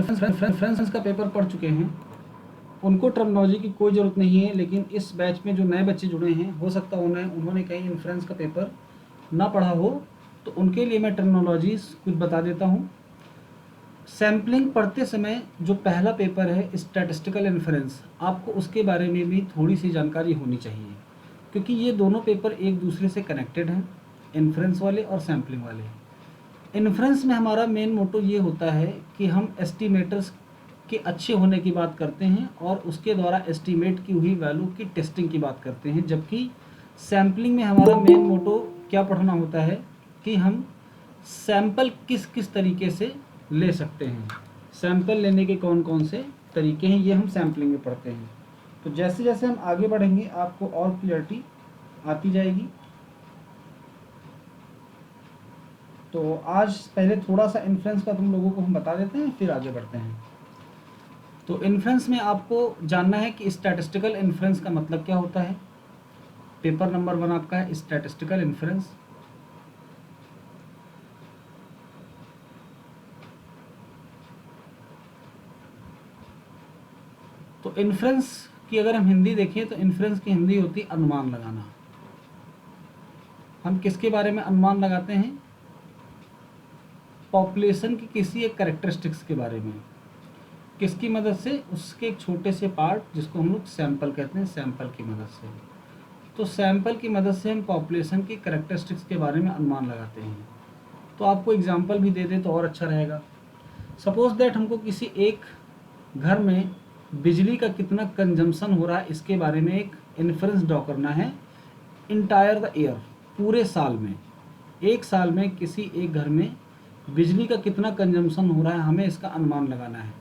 Reference का paper पढ़ चुके हैं उनको टर्मिनोलॉजी की कोई ज़रूरत नहीं है, लेकिन इस बैच में जो नए बच्चे जुड़े हैं हो सकता है उन्होंने कहीं इन्फ्रेंस का पेपर ना पढ़ा हो, तो उनके लिए मैं टर्मिनोलॉजीज कुछ बता देता हूँ। सैम्पलिंग पढ़ते समय जो पहला पेपर है स्टैटिस्टिकल इन्फ्रेंस, आपको उसके बारे में भी थोड़ी सी जानकारी होनी चाहिए, क्योंकि ये दोनों पेपर एक दूसरे से कनेक्टेड हैं, इन्फ्रेंस वाले और सैम्पलिंग वाले। इन्फ्रेंस में हमारा मेन मोटो ये होता है कि हम एस्टिमेटर्स के अच्छे होने की बात करते हैं और उसके द्वारा एस्टिमेट की हुई वैल्यू की टेस्टिंग की बात करते हैं, जबकि सैम्पलिंग में हमारा मेन मोटो क्या पढ़ना होता है कि हम सैंपल किस किस तरीके से ले सकते हैं, सैंपल लेने के कौन कौन से तरीके हैं, ये हम सैम्पलिंग में पढ़ते हैं। तो जैसे जैसे हम आगे बढ़ेंगे आपको और क्लियरिटी आती जाएगी। तो आज पहले थोड़ा सा इन्फ्रेंस का तुम लोगों को हम बता देते हैं, फिर आगे बढ़ते हैं। तो इन्फ्रेंस में आपको जानना है कि स्टैटिस्टिकल इन्फ्रेंस का मतलब क्या होता है। पेपर नंबर 1 आपका है स्टैटिस्टिकल इन्फ्रेंस। तो इन्फ्रेंस की अगर हम हिंदी देखें तो इन्फ्रेंस की हिंदी होती है अनुमान लगाना। हम किसके बारे में अनुमान लगाते हैं? पॉपुलेशन की किसी एक कैरेक्टरिस्टिक्स के बारे में। किसकी मदद से? उसके एक छोटे से पार्ट जिसको हम लोग सैंपल कहते हैं, सैंपल की मदद से। तो सैंपल की मदद से हम पॉपुलेशन की कैरेक्टरिस्टिक्स के बारे में अनुमान लगाते हैं। तो आपको एग्जांपल भी दे दें तो और अच्छा रहेगा। सपोज दैट हमको किसी एक घर में बिजली का कितना कंजम्पशन हो रहा है इसके बारे में एक इन्फ्रेंस ड्रॉ करना है इंटायर द ईयर, पूरे साल में। एक साल में किसी एक घर में बिजली का कितना कंजम्पशन हो रहा है हमें इसका अनुमान लगाना है।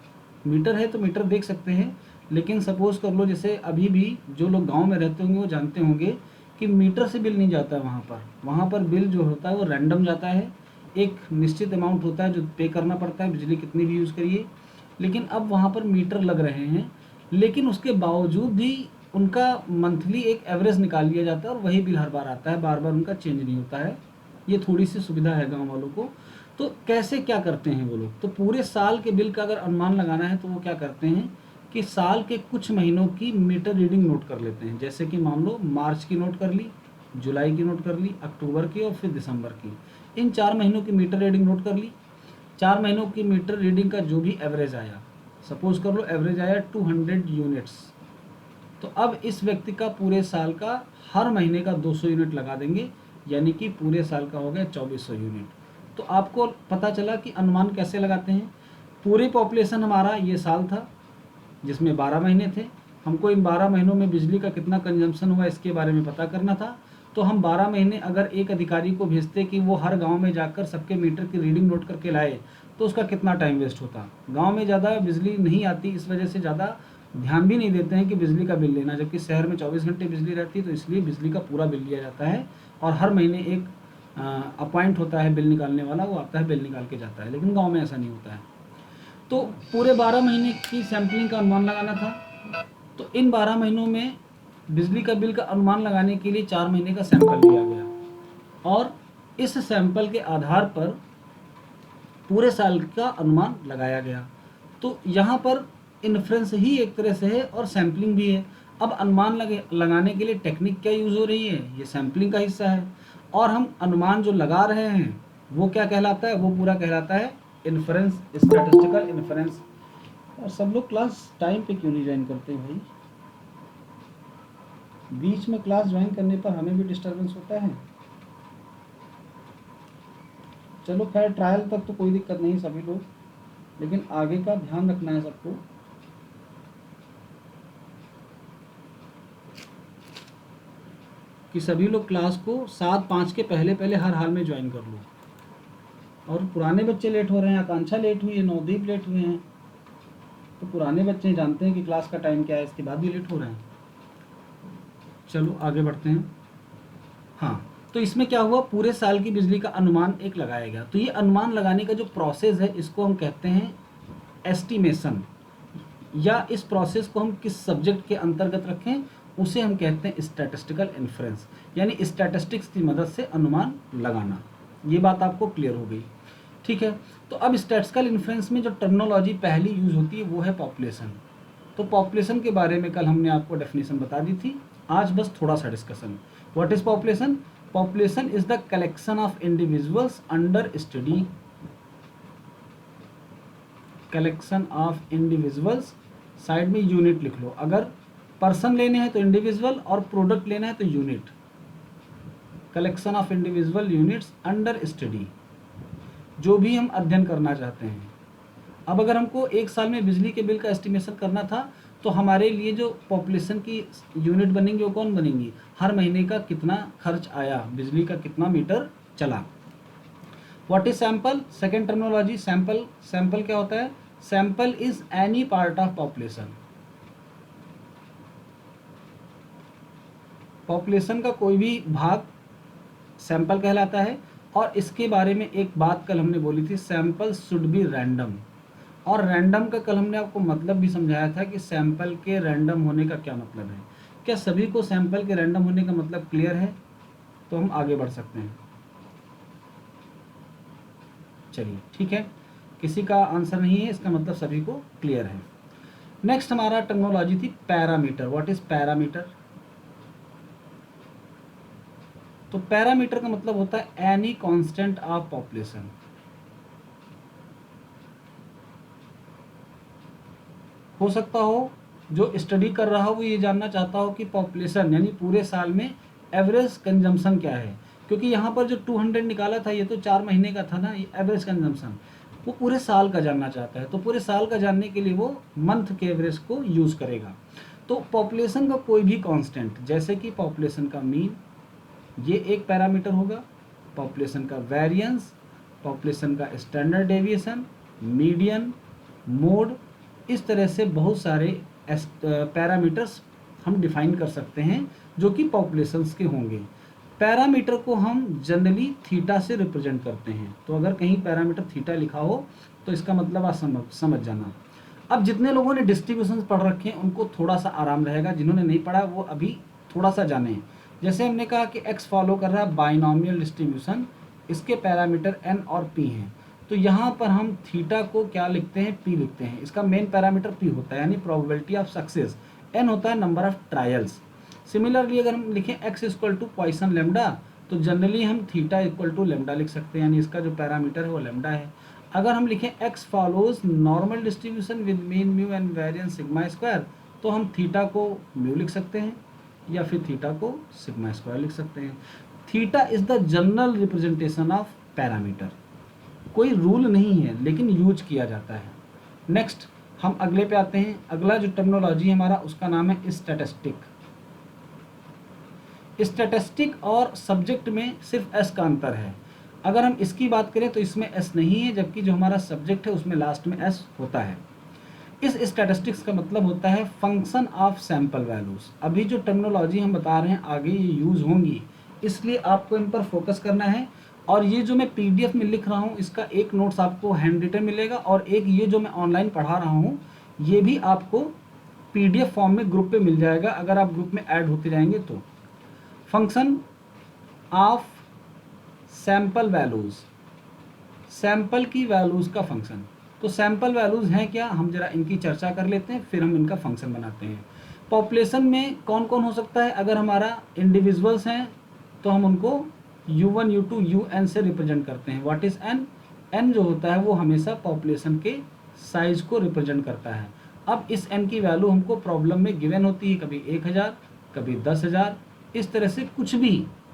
मीटर है तो मीटर देख सकते हैं, लेकिन सपोज कर लो जैसे अभी भी जो लोग गांव में रहते होंगे वो जानते होंगे कि मीटर से बिल नहीं जाता है। वहाँ पर बिल जो होता है वो रैंडम जाता है, एक निश्चित अमाउंट होता है जो पे करना पड़ता है, बिजली कितनी भी यूज़ करिए। लेकिन अब वहाँ पर मीटर लग रहे हैं, लेकिन उसके बावजूद भी उनका मंथली एक एवरेज निकाल लिया जाता है और वही बिल हर बार आता है, बार बार उनका चेंज नहीं होता है। ये थोड़ी सी सुविधा है गांव वालों को। तो कैसे क्या करते हैं वो लोग? तो पूरे साल के बिल का अगर अनुमान लगाना है तो वो क्या करते हैं कि साल के कुछ महीनों की मीटर रीडिंग नोट कर लेते हैं। जैसे कि मान लो मार्च की नोट कर ली, जुलाई की नोट कर ली, अक्टूबर की और फिर दिसंबर की। इन 4 महीनों की मीटर रीडिंग नोट कर ली। 4 महीनों की मीटर रीडिंग का जो भी एवरेज आया, सपोज कर लो एवरेज आया 200 यूनिट्स, तो अब इस व्यक्ति का पूरे साल का हर महीने का 200 यूनिट लगा देंगे, यानी कि पूरे साल का हो गया 2400 यूनिट। तो आपको पता चला कि अनुमान कैसे लगाते हैं। पूरी पॉपुलेशन हमारा ये साल था जिसमें 12 महीने थे, हमको इन 12 महीनों में बिजली का कितना कंजम्पशन हुआ इसके बारे में पता करना था। तो हम 12 महीने अगर एक अधिकारी को भेजते कि वो हर गांव में जाकर सबके मीटर की रीडिंग नोट करके लाए, तो उसका कितना टाइम वेस्ट होता। गांव में ज़्यादा बिजली नहीं आती, इस वजह से ज़्यादा ध्यान भी नहीं देते हैं कि बिजली का बिल लेना, जबकि शहर में 24 घंटे बिजली रहती है, तो इसलिए बिजली का पूरा बिल लिया जाता है और हर महीने एक अपॉइंट होता है बिल निकालने वाला, वो आता है बिल निकाल के जाता है। लेकिन गाँव में ऐसा नहीं होता है। तो पूरे 12 महीने की सैम्पलिंग का अनुमान लगाना था। तो इन 12 महीनों में बिजली का बिल का अनुमान लगाने के लिए 4 महीने का सैंपल लिया गया और इस सैंपल के आधार पर पूरे साल का अनुमान लगाया गया। तो यहाँ पर इन्फ्रेंस ही एक तरह से है और सैम्पलिंग भी है। अब अनुमान लगाने के लिए टेक्निक क्या यूज़ हो रही है, ये सैम्पलिंग का हिस्सा है। और हम अनुमान जो लगा रहे हैं वो क्या कहलाता है? वो पूरा कहलाता है इन्फ्रेंस, स्टैटिस्टिकल इन्फ्रेंस। और सब लोग क्लास टाइम पे क्यों नहीं ज्वाइन करते भाई? बीच में क्लास ज्वाइन करने पर हमें भी डिस्टर्बेंस होता है। चलो खैर, ट्रायल तक तो कोई दिक्कत नहीं सभी लोग, लेकिन आगे का ध्यान रखना है सबको। कि सभी लोग क्लास को 7:05 के पहले पहले हर हाल में ज्वाइन कर लो। और पुराने बच्चे लेट हो रहे हैं, आकांक्षा लेट हुई है, नवदीप लेट हुए हैं, तो पुराने बच्चे जानते हैं कि क्लास का टाइम क्या है, इसके बाद भी लेट हो रहे हैं। चलो आगे बढ़ते हैं। हाँ, तो इसमें क्या हुआ, पूरे साल की बिजली का अनुमान एक लगाया गया। तो ये अनुमान लगाने का जो प्रोसेस है इसको हम कहते हैं एस्टिमेशन, या इस प्रोसेस को हम किस सब्जेक्ट के अंतर्गत रखें उसे हम कहते हैं स्टैटिस्टिकल इन्फ्रेंस, यानी स्टैटिस्टिक्स की मदद से अनुमान लगाना। ये बात आपको क्लियर हो गई, ठीक है। तो अब स्टैटिस्टिकल इन्फ्रेंस में जो टर्मिनोलॉजी पहली यूज होती है वो है पॉपुलेशन। तो पॉपुलेशन के बारे में कल हमने आपको डेफिनेशन बता दी थी, आज बस थोड़ा सा discussion. What is population? Population is the collection of individuals under study, collection of individuals, side में यूनिट लिख लो, अगर पर्सन लेने हैं तो इंडिविजुअल और प्रोडक्ट लेना है तो unit, collection of individual units under study, जो भी हम अध्ययन करना चाहते हैं। अब अगर हमको एक साल में बिजली के बिल का एस्टिमेशन करना था तो हमारे लिए जो पॉपुलेशन की यूनिट बनेंगी वो कौन बनेंगी? हर महीने का कितना खर्च आया, बिजली का कितना मीटर चला। What is sample? Second terminology sample. Sample क्या होता है? Sample is any part of population. Population का कोई भी भाग सैंपल कहलाता है। और इसके बारे में एक बात कल हमने बोली थी, सैंपल शुड बी रैंडम। और रैंडम का कल हमने आपको मतलब भी समझाया था कि सैंपल के रैंडम होने का क्या मतलब है। क्या सभी को सैंपल के रैंडम होने का मतलब क्लियर है? तो हम आगे बढ़ सकते हैं। चलिए ठीक है, किसी का आंसर नहीं है, इसका मतलब सभी को क्लियर है। नेक्स्ट हमारा टर्मिनोलॉजी थी पैरामीटर। What is parameter? तो पैरामीटर का मतलब होता है एनी कांस्टेंट ऑफ पॉपुलेशन। हो सकता हो जो स्टडी कर रहा हो वो ये जानना चाहता हो कि पॉपुलेशन यानी पूरे साल में एवरेज कंजम्पशन क्या है, क्योंकि यहाँ पर जो 200 निकाला था ये तो 4 महीने का था ना, ये एवरेज कंजम्पशन, वो पूरे साल का जानना चाहता है। तो पूरे साल का जानने के लिए वो मंथ के एवरेज को यूज़ करेगा। तो पॉपुलेशन का कोई भी कांस्टेंट, जैसे कि पॉपुलेशन का मीन, ये एक पैरामीटर होगा। पॉपुलेशन का वेरिएंस, पॉपुलेशन का स्टैंडर्ड डेविएशन, मीडियन, मोड, इस तरह से बहुत सारे पैरामीटर्स हम डिफाइन कर सकते हैं जो कि पॉपुलेशंस के होंगे। पैरामीटर को हम जनरली थीटा से रिप्रेजेंट करते हैं। तो अगर कहीं पैरामीटर थीटा लिखा हो तो इसका मतलब आप समझ जाना। अब जितने लोगों ने डिस्ट्रीब्यूशन पढ़ रखे हैं उनको थोड़ा सा आराम रहेगा, जिन्होंने नहीं पढ़ा वो अभी थोड़ा सा जाने। जैसे हमने कहा कि x फॉलो कर रहा है बाइनोमियल डिस्ट्रीब्यूशन, इसके पैरामीटर n और p हैं। तो यहाँ पर हम थीटा को क्या लिखते हैं? p लिखते हैं। इसका मेन पैरामीटर p होता है यानी प्रोबेबिलिटी ऑफ सक्सेस, n होता है नंबर ऑफ ट्रायल्स। सिमिलरली अगर हम लिखें x equal to Poisson lambda, तो जनरली हम थीटा इक्वल टू लेमडा लिख सकते हैं, यानी इसका जो पैरामीटर है वो लेमडा है। अगर हम लिखें x follows normal distribution with mean mu and variance sigma square, तो हम थीटा को म्यू लिख सकते हैं या फिर थीटा को सिग्मा स्क्वायर लिख सकते हैं। Theta is the general representation of parameter. कोई रूल नहीं है लेकिन यूज किया जाता है। नेक्स्ट हम अगले पे आते हैं। अगला जो टर्मिनोलॉजी है हमारा उसका नाम है स्टैटिस्टिक। स्टैटिस्टिक और सब्जेक्ट में सिर्फ एस का अंतर है। अगर हम इसकी बात करें तो इसमें एस नहीं है, जबकि जो हमारा सब्जेक्ट है उसमें लास्ट में एस होता है। इस स्टैटिस्टिक्स का मतलब होता है फंक्शन ऑफ सैंपल वैल्यूज। अभी जो टर्मिनोलॉजी हम बता रहे हैं आगे ये यूज होंगी, इसलिए आपको इन पर फोकस करना है। और ये जो मैं पीडीएफ में लिख रहा हूँ इसका एक नोट्स आपको हैंड रिटन मिलेगा, और एक ये जो मैं ऑनलाइन पढ़ा रहा हूँ ये भी आपको पीडीएफ फॉर्म में ग्रुप पे मिल जाएगा, अगर आप ग्रुप में ऐड होते जाएंगे तो। Function of sample values, sample की वैल्यूज का फंक्शन। तो सैंपल वैल्यूज हैं क्या, हम जरा इनकी चर्चा कर लेते हैं फिर हम इनका फंक्शन बनाते हैं। पॉपुलेशन में कौन कौन हो सकता है? अगर हमारा इंडिविजुअल्स हैं तो हम उनको u1 u2 un से रिप्रेजेंट करते हैं। What is n? n जो होता है वो हमेशा पॉपुलेशन के साइज को रिप्रेजेंट करता है। अब इस n की वैल्यू हमको प्रॉब्लम में गिवन होती है, कभी 1000 कभी 10,000, इस तरह से कुछ भी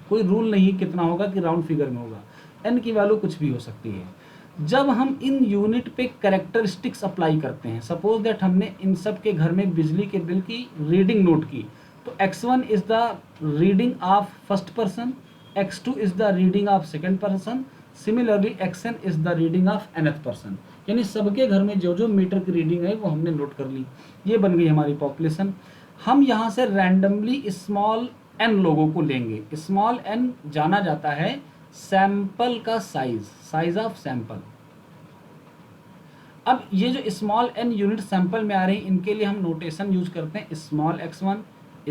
कोई रूल नहीं कितना होगा कि राउंड फिगर में होगा। n की वैल्यू कुछ भी हो सकती है। जब हम इन यूनिट पे कैरेक्टरिस्टिक्स अप्लाई करते हैं, सपोज दैट हमने इन सब के घर में बिजली के बिल की रीडिंग नोट की, तो x1 is the reading of first person, x2 is the reading of second person, similarly xn is the reading of nth person. यानी सबके घर में जो जो मीटर की रीडिंग है वो हमने नोट कर ली। ये बन गई हमारी पॉपुलेशन। हम यहाँ से रैंडमली स्मॉल n लोगों को लेंगे। स्मॉल n जाना जाता है सैंपल का साइज, साइज ऑफ सैंपल। अब ये जो स्मॉल n यूनिट सैंपल में आ रही हैं इनके लिए हम नोटेशन यूज करते हैं स्मॉल x1,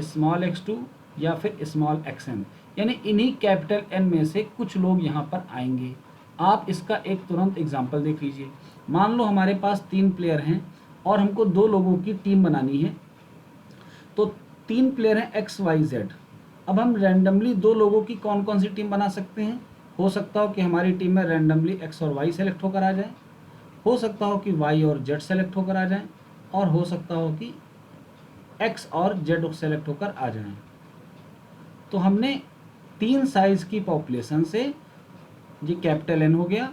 स्मॉल x2 या फिर स्मॉल xn, यानी इन्हीं कैपिटल N में से कुछ लोग यहाँ पर आएंगे। आप इसका एक तुरंत एग्जाम्पल देख लीजिए। मान लो हमारे पास 3 प्लेयर हैं और हमको 2 लोगों की टीम बनानी है। तो 3 प्लेयर हैं एक्स वाई जेड। अब हम रैंडमली 2 लोगों की कौन कौन सी टीम बना सकते हैं? हो सकता हो कि हमारी टीम में रैंडमली एक्स और वाई सेलेक्ट होकर आ जाए, हो सकता हो कि वाई और जेड सेलेक्ट होकर आ जाएं, और हो सकता हो कि एक्स और जेड सेलेक्ट होकर आ जाएं। तो हमने 3 साइज की पॉपुलेशन से, ये कैपिटल एन हो गया,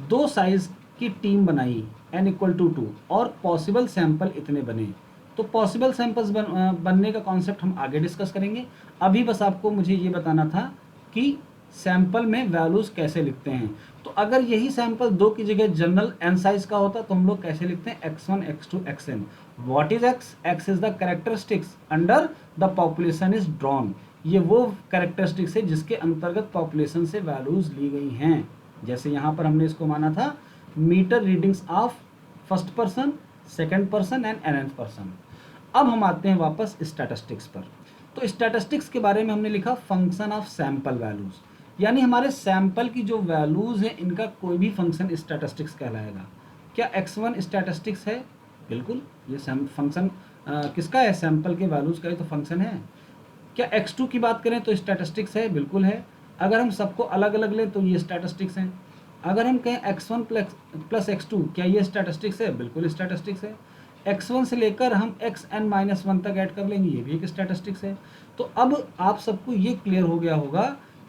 2 साइज की टीम बनाई n इक्वल टू 2, और पॉसिबल सैंपल इतने बने। तो पॉसिबल सैंपल्स बनने का कॉन्सेप्ट हम आगे डिस्कस करेंगे। अभी बस आपको मुझे ये बताना था कि सैंपल में वैल्यूज कैसे लिखते हैं। तो अगर यही सैंपल 2 की जगह जनरल n साइज का होता तो हम लोग कैसे लिखते हैं? x1 x2 xn। What is x? x is the characteristics under the population is drawn. ये वो कैरेक्टरिस्टिक्स है जिसके अंतर्गत पॉपुलेशन से वैल्यूज ली गई हैं। जैसे यहाँ पर हमने इसको माना था meter readings of first person, second person and nth person. अब हम आते हैं वापस स्टैटिस्टिक्स पर। तो स्टैटिस्टिक्स के बारे में हमने लिखा फंक्शन ऑफ सैंपल वैल्यूज, यानी हमारे सैंपल की जो वैल्यूज है इनका कोई भी फंक्शन स्टैटिस्टिक्स कहलाएगा। क्या x1 स्टैटिस्टिक्स है? बिल्कुल, ये फंक्शन किसका है? सैंपल के वैल्यूज का ही तो फंक्शन है। क्या x2 की बात करें तो स्टैटिस्टिक्स है? बिल्कुल है। अगर हम सबको अलग अलग लें तो ये स्टैटिस्टिक्स हैं। अगर हम कहें x1 प्लस x2, क्या ये स्टैटिस्टिक्स है? बिल्कुल स्टैटिस्टिक्स है। x1 से लेकर हम xn-1 तक ऐड कर लेंगे, ये भी एक स्टैटिस्टिक्स है। तो अब आप सबको ये क्लियर हो गया होगा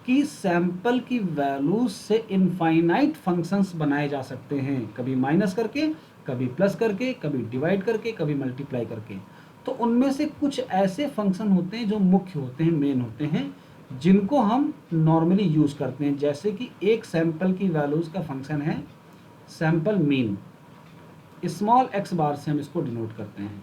कि सैंपल की वैल्यूज से इनफाइनाइट फंक्शंस बनाए जा सकते हैं, कभी माइनस करके, कभी प्लस करके, कभी डिवाइड करके, कभी मल्टीप्लाई करके। तो उनमें से कुछ ऐसे फंक्शन होते हैं जो मुख्य होते हैं, मेन होते हैं, जिनको हम नॉर्मली यूज करते हैं। जैसे कि एक सैंपल की वैल्यूज का फंक्शन है सैंपल मीन, स्मॉल एक्स बार से हम इसको डिनोट करते हैं।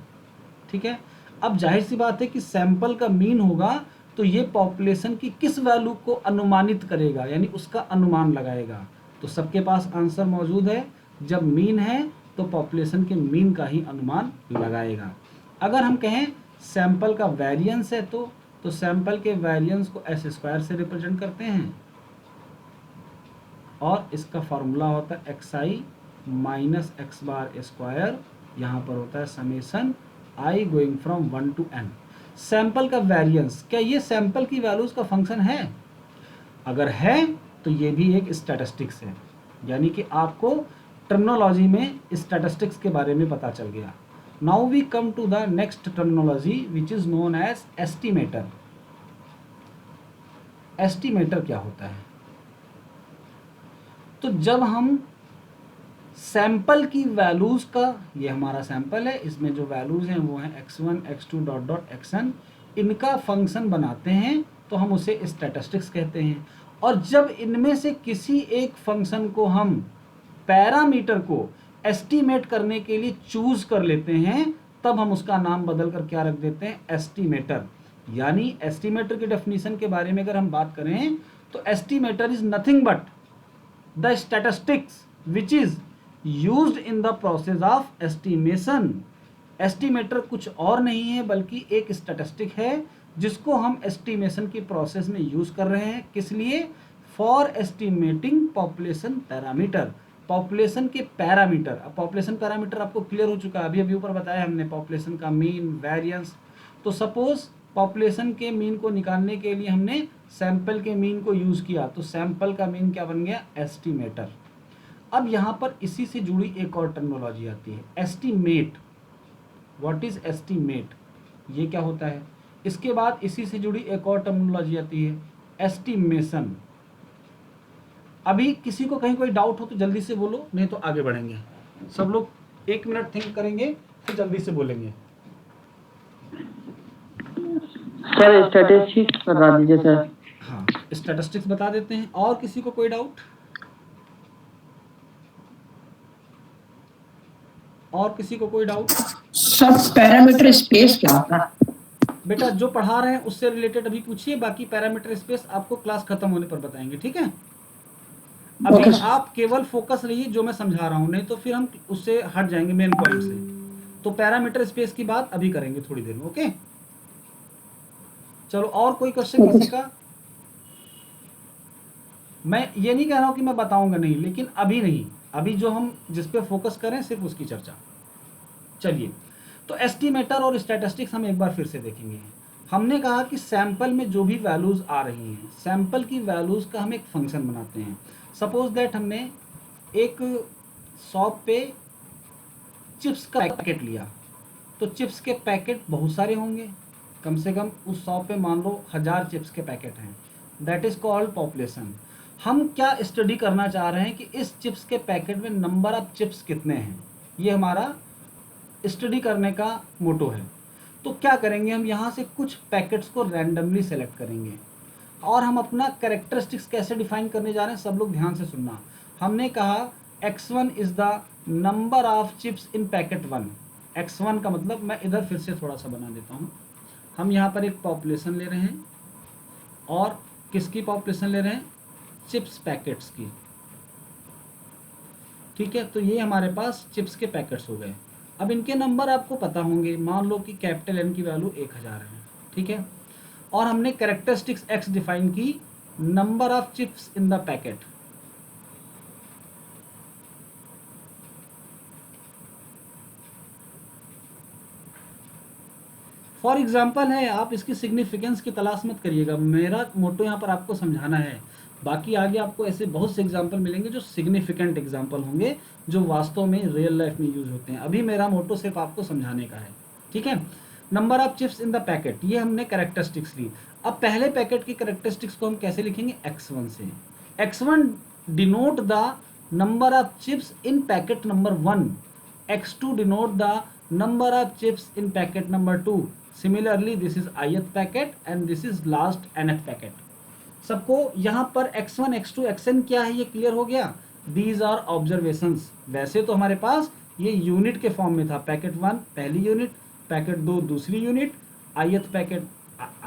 ठीक है। अब जाहिर सी बात है कि सैंपल का मीन होगा तो ये पॉपुलेशन की किस वैल्यू को अनुमानित करेगा, यानी उसका अनुमान लगाएगा। तो सबके पास आंसर मौजूद है, जब मीन है तो पॉपुलेशन के मीन का ही अनुमान लगाएगा। अगर हम कहें सैंपल का वेरिएंस है तो सैंपल के वेरिएंस को एस स्क्वायर से रिप्रेजेंट करते हैं, और इसका फॉर्मूला होता है एक्स आई माइनस एक्स बार स्क्वायर। यहाँ पर होता है summation I going from 1 to n। Sample का वेरिएंस, क्या ये सैंपल की वैल्यूज का फंक्शन है? अगर है तो ये भी एक स्टैटिस्टिक्स है, यानी कि आपको टर्मिनोलॉजी में स्टैटिस्टिक्स के बारे में पता चल गया। Now we come to the next terminology which is known as estimator. Estimator क्या होता है? तो जब हम सैंपल की वैल्यूज का, ये हमारा सैंपल है, इसमें जो वैल्यूज हैं वो हैं x1 x2 dot dot xn, इनका फंक्शन बनाते हैं तो हम उसे स्टैटिस्टिक्स कहते हैं। और जब इनमें से किसी एक फंक्शन को हम पैरामीटर को एस्टीमेट करने के लिए चूज कर लेते हैं, तब हम उसका नाम बदल कर क्या रख देते हैं? एस्टीमेटर। यानी एस्टीमेटर की डेफिनेशन के बारे में अगर हम बात करें तो estimator is nothing but the statistics which is used in the process of estimation. Estimator कुछ और नहीं है बल्कि एक स्टैटिस्टिक है जिसको हम एस्टिमेशन की प्रोसेस में यूज कर रहे हैं। किस लिए? For estimating population parameter, population के पैरामीटर। अब पॉपुलेशन पैरामीटर आपको क्लियर हो चुका है, अभी अभी ऊपर बताया हमने, पॉपुलेशन का मीन, वेरिएंस। तो सपोज पॉपुलेशन के मीन को निकालने के लिए हमने सैंपल के मीन को यूज किया, तो सैंपल का मीन क्या बन गया? एस्टिमेटर। अब यहाँ पर इसी से जुड़ी एक और टर्मिनोलॉजी आती है, एस्टीमेट। What is estimate? ये क्या होता है? इसके बाद इसी से जुड़ी एक और टर्मिनोलॉजी आती है, एस्टिमेशन। अभी किसी को कहीं कोई डाउट हो तो जल्दी से बोलो, नहीं तो आगे बढ़ेंगे। सब लोग 1 मिनट थिंक करेंगे फिर जल्दी से बोलेंगे। सर स्टैटिस्टिक्स बता दीजिए सर। हाँ, स्टैटिस्टिक्स बता देते हैं। और किसी को कोई डाउट? और किसी को कोई डाउट? सब पैरामीटर स्पेस क्या होता है? बेटा जो पढ़ा रहे हैं उससे रिलेटेड अभी पूछिए, बाकी पैरामीटर स्पेस आपको क्लास खत्म होने पर बताएंगे, ठीक है? अभी आप केवल फोकस रहिए जो मैं समझा रहा हूं, नहीं तो फिर हम उससे हट जाएंगे मेन पॉइंट से। तो पैरामीटर स्पेस की बात अभी करेंगे थोड़ी देर में, ओके? चलो, और कोई क्वेश्चन किसी का? मैं ये नहीं कह रहा हूँ कि मैं बताऊंगा नहीं, लेकिन अभी नहीं, अभी जो हम जिस पे फोकस करें सिर्फ उसकी चर्चा। चलिए, तो एस्टिमेटर और स्टैटिस्टिक्स हम एक बार फिर से देखेंगे। हमने कहा कि सैंपल में जो भी वैल्यूज आ रही हैं, सैंपल की वैल्यूज का हम एक फंक्शन बनाते हैं। सपोज दैट हमने एक शॉप पे चिप्स का पैकेट लिया, तो चिप्स के पैकेट बहुत सारे होंगे, कम से कम उस शॉप पे मान लो 1000 चिप्स के पैकेट हैं। That is called population. हम क्या स्टडी करना चाह रहे हैं कि इस चिप्स के पैकेट में नंबर ऑफ चिप्स कितने हैं, ये हमारा स्टडी करने का मोटो है। तो क्या करेंगे, हम यहाँ से कुछ पैकेट्स को रैंडमली सेलेक्ट करेंगे और हम अपना कैरेक्टरिस्टिक्स कैसे डिफाइन करने जा रहे हैं, सब लोग ध्यान से सुनना। हमने कहा x1 is the number of chips in packet 1। x1 का मतलब, मैं इधर फिर से थोड़ा सा बना देता हूँ। हम यहाँ पर एक पॉपुलेशन ले रहे हैं, और किसकी पॉपुलेशन ले रहे हैं, चिप्स पैकेट्स की। ठीक है, तो ये हमारे पास चिप्स के पैकेट्स हो गए। अब इनके नंबर आपको पता होंगे, मान लो कि कैपिटल N की वैल्यू 1000 है। ठीक है, और हमने कैरेक्टरिस्टिक्स x डिफाइन की, number of chips in the packet. For example है, आप इसकी सिग्निफिकेंस की तलाश मत करिएगा, मेरा मोटो यहाँ पर आपको समझाना है। बाकी आगे आपको ऐसे बहुत से एग्जाम्पल मिलेंगे जो सिग्निफिकेंट एग्जाम्पल होंगे, जो वास्तव में रियल लाइफ में यूज होते हैं। अभी मेरा मोटो सिर्फ आपको समझाने का है। ठीक है, number of chips in the packet, ये हमने कैरेक्टरिस्टिक्स ली। अब पहले पैकेट की कैरेक्टरिस्टिक्स को हम कैसे लिखेंगे, x1 से। x1 denote the number of chips in packet number 1, x2 denote the number of chips in packet number 2। Similarly this is ith packet and this is last nth packet. सबको यहाँ पर x1 x2 xn क्या है ये clear हो गया। These are observations. वैसे तो हमारे पास ये यूनिट के फॉर्म में था, पैकेट 1 पहली यूनिट, पैकेट 2 दूसरी unit, ith packet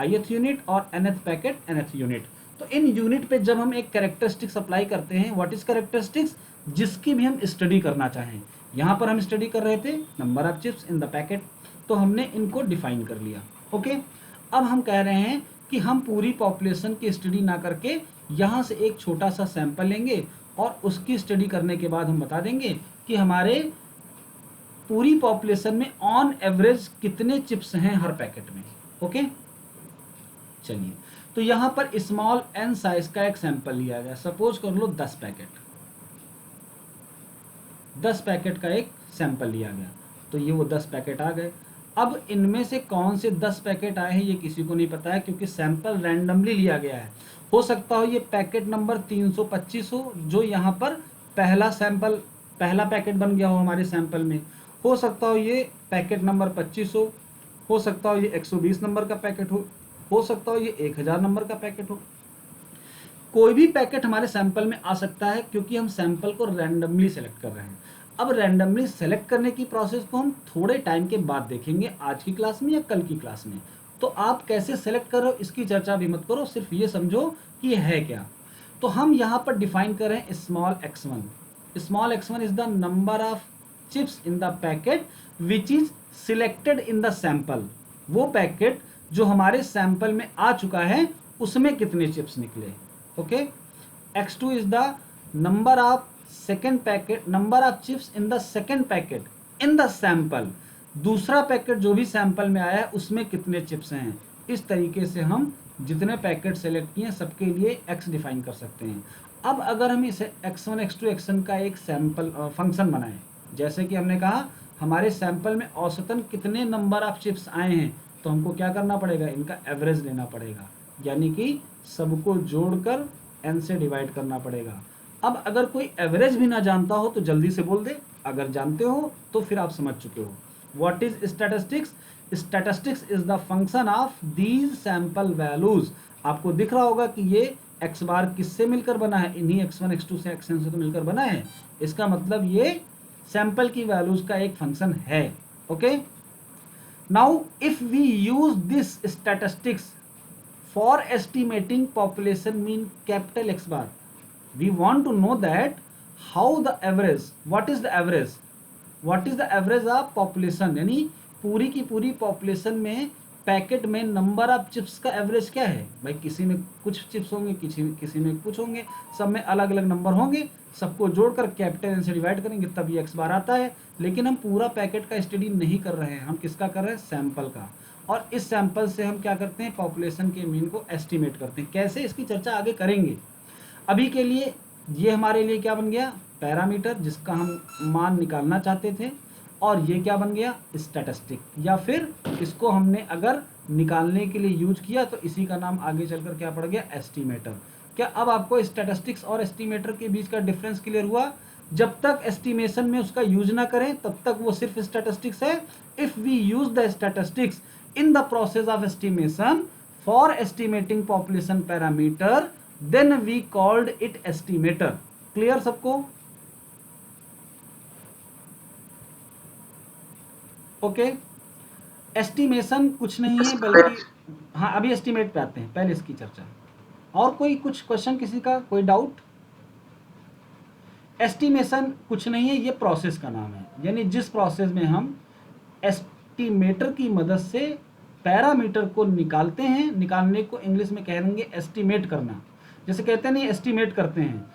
ith unit और nth पैकेट nth यूनिट। तो इन यूनिट पे जब हम एक कैरेक्टरिस्टिक्स अप्लाई करते हैं, व्हाट इज कैरेक्टरिस्टिक्स, जिसकी भी हम स्टडी करना चाहें। यहाँ पर हम स्टडी कर रहे थे number of chips in the packet, तो हमने इनको डिफाइन कर लिया। ओके, अब हम कह रहे हैं कि हम पूरी पॉपुलेशन की स्टडी ना करके यहाँ से एक छोटा सा सैंपल लेंगे और उसकी स्टडी करने के बाद हम बता देंगे कि हमारे पूरी पॉपुलेशन में ऑन एवरेज कितने चिप्स हैं हर पैकेट में। ओके, चलिए, तो यहाँ पर स्मॉल n साइज का एक सैंपल लिया गया। सपोज कर लो 10 पैकेट, 10 पैकेट का एक सैंपल लिया गया, तो ये वो 10 पैकेट आ गए। अब इनमें से कौन से 10 पैकेट आए हैं ये किसी को नहीं पता है, क्योंकि सैंपल रैंडमली लिया गया है। हो सकता हो ये पैकेट नंबर 325 हो, जो यहाँ पर पहला पैकेट बन गया हो हमारे सैंपल में। हो सकता हो ये पैकेट नंबर 25 हो सकता हो ये 120 नंबर का पैकेट हो सकता हो ये 1000 नंबर का पैकेट हो। कोई भी पैकेट हमारे सैंपल में आ सकता है, क्योंकि हम सैंपल को रैंडमली सेलेक्ट कर रहे हैं। अब रैंडमली सेलेक्ट करने की प्रोसेस को हम थोड़े टाइम के बाद देखेंगे, आज की क्लास में या कल की क्लास में। तो आप कैसे सेलेक्ट कर रहे हो इसकी चर्चा भी मत करो, सिर्फ ये समझो कि ये है क्या। तो हम यहाँ पर डिफाइन कर रहे हैं small x1। Small x1 is the number of chips in the packet which is selected in the sample. वो पैकेट जो हमारे सैंपल में आ चुका है उसमें कितने चिप्स निकले। Okay, x2 is the number of second packet, number of chips in the second packet in the sample. दूसरा पैकेट जो भी सैंपल में आया है उसमें कितने चिप्स हैं। इस तरीके से हम जितने पैकेट सेलेक्ट किए सबके लिए x डिफाइन कर सकते हैं। अब अगर हम इसे x1 x2 xn का एक सैंपल फंक्शन बनाएं, जैसे कि हमने कहा हमारे सैंपल में औसतन कितने नंबर ऑफ चिप्स आए हैं, तो हमको क्या करना पड़ेगा, इनका एवरेज लेना पड़ेगा, यानी कि सबको जोड़कर n से डिवाइड करना पड़ेगा। अब अगर कोई एवरेज भी ना जानता हो तो जल्दी से बोल दे, अगर जानते हो तो फिर आप समझ चुके हो। What is statistics, statistics is the function of these sample values. आपको दिख रहा होगा कि ये x बार किससे मिलकर बना है, इन्हीं x1 x2 से xn से तो मिलकर बना है। इसका मतलब ये सैंपल की वैल्यूज का एक फंक्शन है। Okay, now if we use this statistics for estimating population mean capital X bar, we want to know that how the average, what is the average of population, यानी पूरी की पूरी population में packet में number of chips का average क्या है भाई, किसी में कुछ चिप्स होंगे, किसी में कुछ होंगे, सब में अलग अलग नंबर होंगे, सबको जोड़कर कैपिटल एन से डिवाइड करेंगे तब ये x बार आता है। लेकिन हम पूरा पैकेट का स्टडी नहीं कर रहे हैं, हम किसका कर रहे हैं, सैंपल का। और इस सैंपल से हम क्या करते हैं, पॉपुलेशन के मीन को एस्टिमेट करते हैं। कैसे, इसकी चर्चा आगे करेंगे। अभी के लिए ये हमारे लिए क्या बन गया, पैरामीटर जिसका हम मान निकालना चाहते थे, और ये क्या बन गया, स्टैटिस्टिक, या फिर इसको हमने अगर निकालने के लिए यूज किया तो इसी का नाम आगे चलकर क्या पड़ गया, एस्टिमेटर। क्या अब आपको स्टैटिस्टिक्स और एस्टिमेटर के बीच का डिफरेंस क्लियर हुआ? जब तक एस्टिमेशन में उसका यूज ना करें तब तक वो सिर्फ स्टैटिस्टिक्स है। If we use the statistics in the process of estimation for estimating population parameter, then we called it estimator. Clear सबको? ओके, एस्टिमेशन कुछ नहीं है बल्कि, हाँ अभी एस्टिमेट पे आते हैं, पहले इसकी चर्चा। और कोई कुछ क्वेश्चन किसी का, कोई डाउट? एस्टिमेशन कुछ नहीं है, ये प्रोसेस का नाम है, यानी जिस प्रोसेस में हम एस्टिमेटर की मदद से पैरामीटर को निकालते हैं। निकालने को इंग्लिश में कहेंगे एस्टिमेट करना। जैसे कहते हैं नहीं, एस्टिमेट करते हैं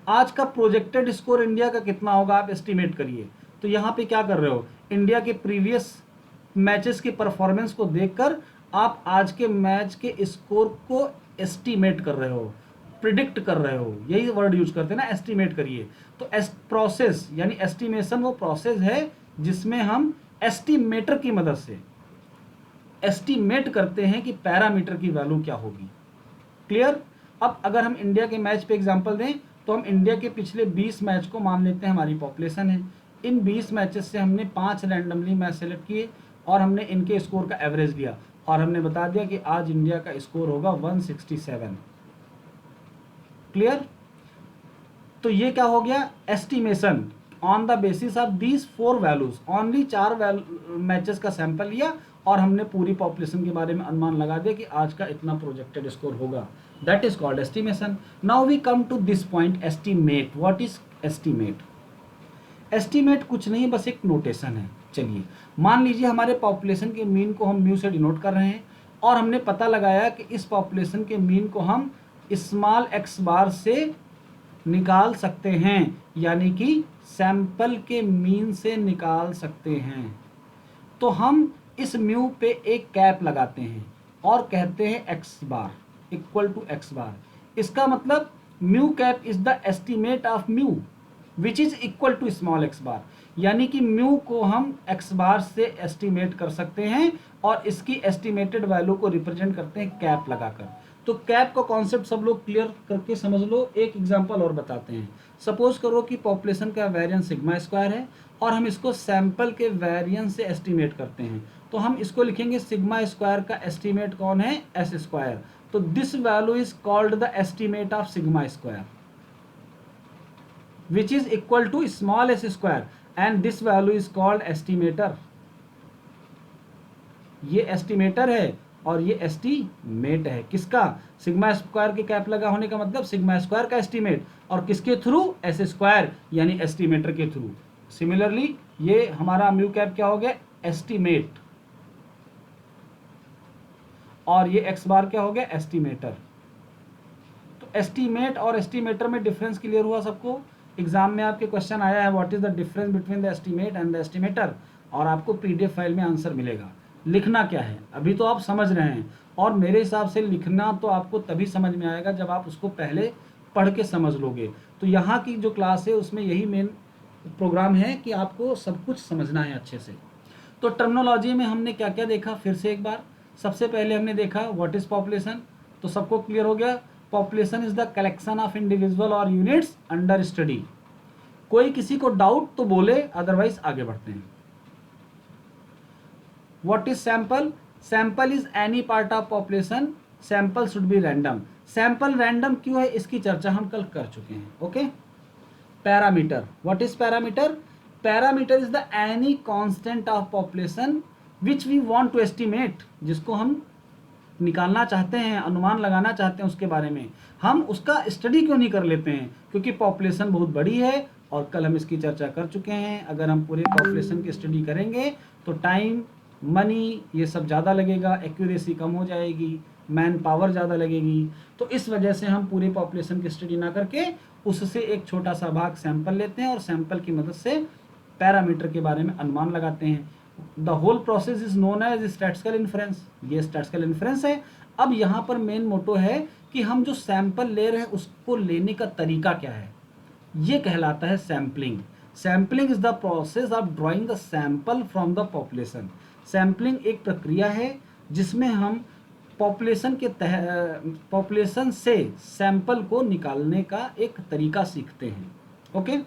आज का प्रोजेक्टेड स्कोर इंडिया का कितना होगा, आप एस्टिमेट करिए। तो यहाँ पे क्या कर रहे हो, इंडिया के प्रीवियस मैचेस के परफॉर्मेंस को देखकर आप आज के मैच के स्कोर को एस्टिमेट कर रहे हो, प्रिडिक्ट कर रहे हो, यही वर्ड यूज करते हैं ना, एस्टिमेट करिए। तो प्रोसेस यानी एस्टिमेशन वो प्रोसेस है जिसमें हम एस्टिमेटर की मदद से एस्टिमेट करते हैं कि पैरामीटर की वैल्यू क्या होगी। क्लियर? अब अगर हम इंडिया के मैच पे एग्जांपल दें तो हम इंडिया के पिछले 20 मैच को मान लेते हैं हमारी पॉपुलेशन है। इन 20 मैचेस से हमने 5 रैंडमली मैच सेलेक्ट किए और हमने इनके स्कोर का एवरेज लिया और हमने बता दिया कि आज इंडिया का स्कोर होगा 167। क्लियर? तो ये क्या हो गया, estimation on the basis of these 4 values. Only 4 matches का सैंपल लिया और हमने पूरी पॉपुलेशन के बारे में अनुमान लगा दिया कि आज का इतना प्रोजेक्टेड स्कोर होगा। That is called estimation. Now we come to this point, estimate. What is estimate? Estimate कुछ नहीं, बस एक नोटेशन है। चलिए मान लीजिए हमारे पॉपुलेशन के मीन को हम म्यू से डिनोट कर रहे हैं और हमने पता लगाया कि इस पॉपुलेशन के मीन को हम स्मॉल x बार से निकाल सकते हैं, यानी कि सैंपल के मीन से निकाल सकते हैं। तो हम इस म्यू पे एक कैप लगाते हैं और कहते हैं x bar equal to x bar. इसका मतलब mu cap is the estimate of mu which is equal to small x bar, यानी कि म्यू को हम x बार से एस्टिमेट कर सकते हैं और इसकी एस्टिमेटेड वैल्यू को रिप्रेजेंट करते हैं कैप लगाकर। तो कैप का कॉन्सेप्ट सब लोग क्लियर करके समझ लो। एक एग्जांपल और बताते हैं। सपोज करो कि पॉपुलेशन का वेरिएंस सिग्मा स्क्वायर है और हम इसको सैंपल के वेरिएंस से एस्टिमेट करते हैं। तो हम इसको लिखेंगे सिग्मा स्क्वायर का एस्टिमेट कौन है, एस स्क्वायर। तो this value is called the estimate of sigma square which is equal to small S square and this value is called estimator. ये एस्टिमेटर है और ये एस्टीमेट है। किसका? सिग्मा स्क्वायर के कैप लगा होने का मतलब सिग्मा स्क्वायर का एस्टीमेट, और किसके थ्रू? एस स्क्वायर यानी एस्टीमेटर के थ्रू। सिमिलरली ये हमारा म्यू कैप क्या हो गया, एस्टीमेट, और ये एक्स बार क्या हो गया, एस्टीमेटर। तो एस्टीमेट और एस्टीमेटर में डिफरेंस क्लियर हुआ सबको? एग्जाम में आपके क्वेश्चन आया है what is the difference between the estimate and the estimator, और आपको पीडीएफ फाइल में आंसर मिलेगा। लिखना क्या है अभी तो आप समझ रहे हैं, और मेरे हिसाब से लिखना तो आपको तभी समझ में आएगा जब आप उसको पहले पढ़ के समझ लोगे। तो यहाँ की जो क्लास है उसमें यही मेन प्रोग्राम है कि आपको सब कुछ समझना है अच्छे से। तो टर्मिनोलॉजी में हमने क्या क्या देखा, फिर से एक बार। सबसे पहले हमने देखा व्हाट इज पॉपुलेशन, तो सबको क्लियर हो गया। Population is the collection of individual और यूनिट्स अंडर स्टडी। कोई किसी को डाउट तो बोले, अदरवाइज आगे बढ़ते हैं। What is sample? Sample is any part of population. Sample should be random. Sample random क्यों है इसकी चर्चा हम कल कर चुके हैं। Okay. Parameter, what is parameter? Parameter is the any constant of population which we want to estimate, जिसको हम निकालना चाहते हैं, अनुमान लगाना चाहते हैं उसके बारे में। हम उसका स्टडी क्यों नहीं कर लेते हैं? क्योंकि पॉपुलेशन बहुत बड़ी है और कल हम इसकी चर्चा कर चुके हैं। अगर हम पूरे पॉपुलेशन की स्टडी करेंगे तो टाइम मनी ये सब ज़्यादा लगेगा, एक्यूरेसी कम हो जाएगी, मैन पावर ज़्यादा लगेगी। तो इस वजह से हम पूरे पॉपुलेशन की स्टडी ना करके उससे एक छोटा सा भाग सैंपल लेते हैं और सैंपल की मदद से पैरामीटर के बारे में अनुमान लगाते हैं। The whole process is known as statistical inference. ये स्टैटिस्टिकल इन्फ्रेंस है। अब यहाँ पर मेन मोटो है कि हम जो सैंपल ले रहे हैं उसको लेने का तरीका क्या है, ये कहलाता है sampling. Sampling is the process of drawing the sample from the population. Sampling एक प्रक्रिया है जिसमें हम पॉपुलेशन से सैंपल को निकालने का एक तरीका सीखते हैं। ओके।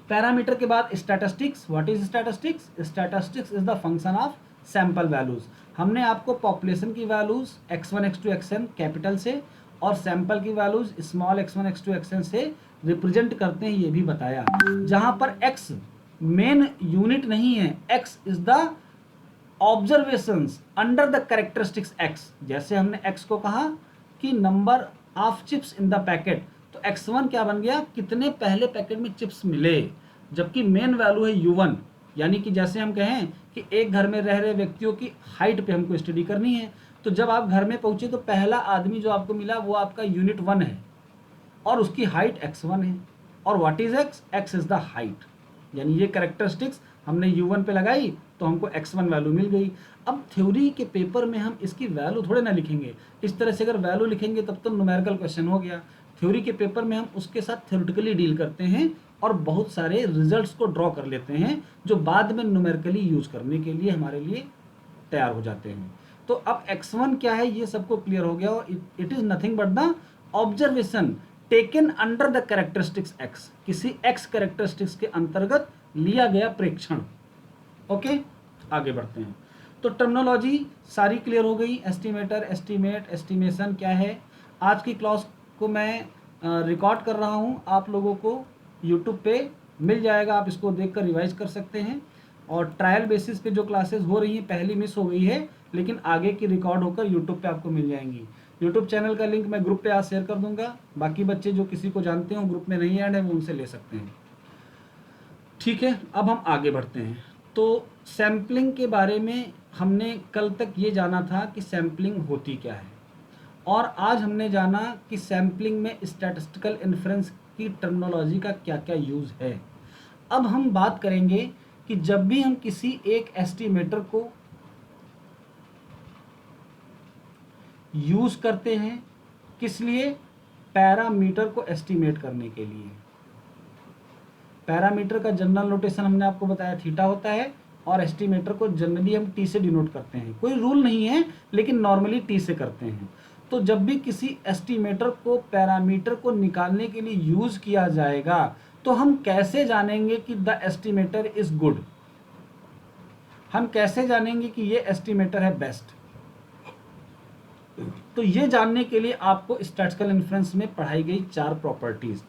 पैरामीटर के बाद statistics. What is statistics? Statistics is the function of sample values. हमने आपको पॉपुलेशन की values x1 x2 xn capital से और सैंपल की values small x1 x2 xn से रिप्रेजेंट करते हैं, ये भी बताया। जहां पर x मेन यूनिट नहीं है, x is the observations under the characteristics x। जैसे हमने x को कहा कि number of chips in the packet, तो x1 क्या बन गया, कितने पहले पैकेट में चिप्स मिले, जबकि मेन वैल्यू है u1। यानी कि जैसे हम कहें कि एक घर में रह रहे व्यक्तियों की हाइट पे हमको स्टडी करनी है, तो जब आप घर में पहुंचे तो पहला आदमी जो आपको मिला वो आपका यूनिट 1 है और उसकी हाइट x1 है। और what is x? x is the height. यानी ये कैरेक्टरिस्टिक्स हमने u1 पे लगाई तो हमको x1 वैल्यू मिल गई। अब थ्योरी के पेपर में हम इसकी वैल्यू थोड़े ना लिखेंगे, इस तरह से अगर वैल्यू लिखेंगे तब तो न्यूमेरिकल क्वेश्चन हो गया। थ्योरी के पेपर में हम उसके साथ थ्योरेटिकली डील करते हैं और बहुत सारे रिजल्ट्स को ड्रॉ कर लेते हैं जो बाद में न्यूमेरिकली यूज करने के लिए हमारे लिए तैयार हो जाते हैं। तो अब x1 क्या है ये सबको क्लियर हो गया और it is nothing but the observation taken under the characteristics x, किसी x कैरेक्टरिस्टिक्स के अंतर्गत लिया गया प्रेक्षण। ओके, आगे बढ़ते हैं। तो टर्मिनोलॉजी सारी क्लियर हो गई। एस्टिमेटर, एस्टिमेट, एस्टिमेशन क्या है। आज की क्लास को मैं रिकॉर्ड कर रहा हूँ, आप लोगों को यूट्यूब पे मिल जाएगा, आप इसको देखकर रिवाइज कर सकते हैं। और ट्रायल बेसिस पे जो क्लासेस हो रही हैं, पहली मिस हो गई है लेकिन आगे की रिकॉर्ड होकर यूट्यूब पे आपको मिल जाएंगी। यूट्यूब चैनल का लिंक मैं ग्रुप पे आज शेयर कर दूंगा, बाकी बच्चे जो किसी को जानते हो ग्रुप में नहीं ऐड है वो उनसे ले सकते हैं। ठीक है, अब हम आगे बढ़ते हैं। तो सैम्पलिंग के बारे में हमने कल तक ये जाना था कि सैम्पलिंग होती क्या है, और आज हमने जाना कि सैम्पलिंग में स्टैटिस्टिकल इन्फ्रेंस की टर्मिनोलॉजी का क्या क्या यूज़ है। अब हम बात करेंगे कि जब भी हम किसी एक एस्टिमेटर को यूज़ करते हैं, किस लिए? पैरामीटर को एस्टिमेट करने के लिए। पैरामीटर का जनरल नोटेशन हमने आपको बताया थीटा होता है और एस्टिमेटर को जनरली हम टी से डिनोट करते हैं। कोई रूल नहीं है लेकिन नॉर्मली टी से करते हैं। तो जब भी किसी एस्टिमेटर को पैरामीटर को निकालने के लिए यूज किया जाएगा तो हम कैसे जानेंगे कि द एस्टिमेटर इज गुड, हम कैसे जानेंगे कि ये एस्टिमेटर है बेस्ट? तो ये जानने के लिए आपको स्टैटिस्टिकल इन्फ्रेंस में पढ़ाई गई 4 प्रॉपर्टीज।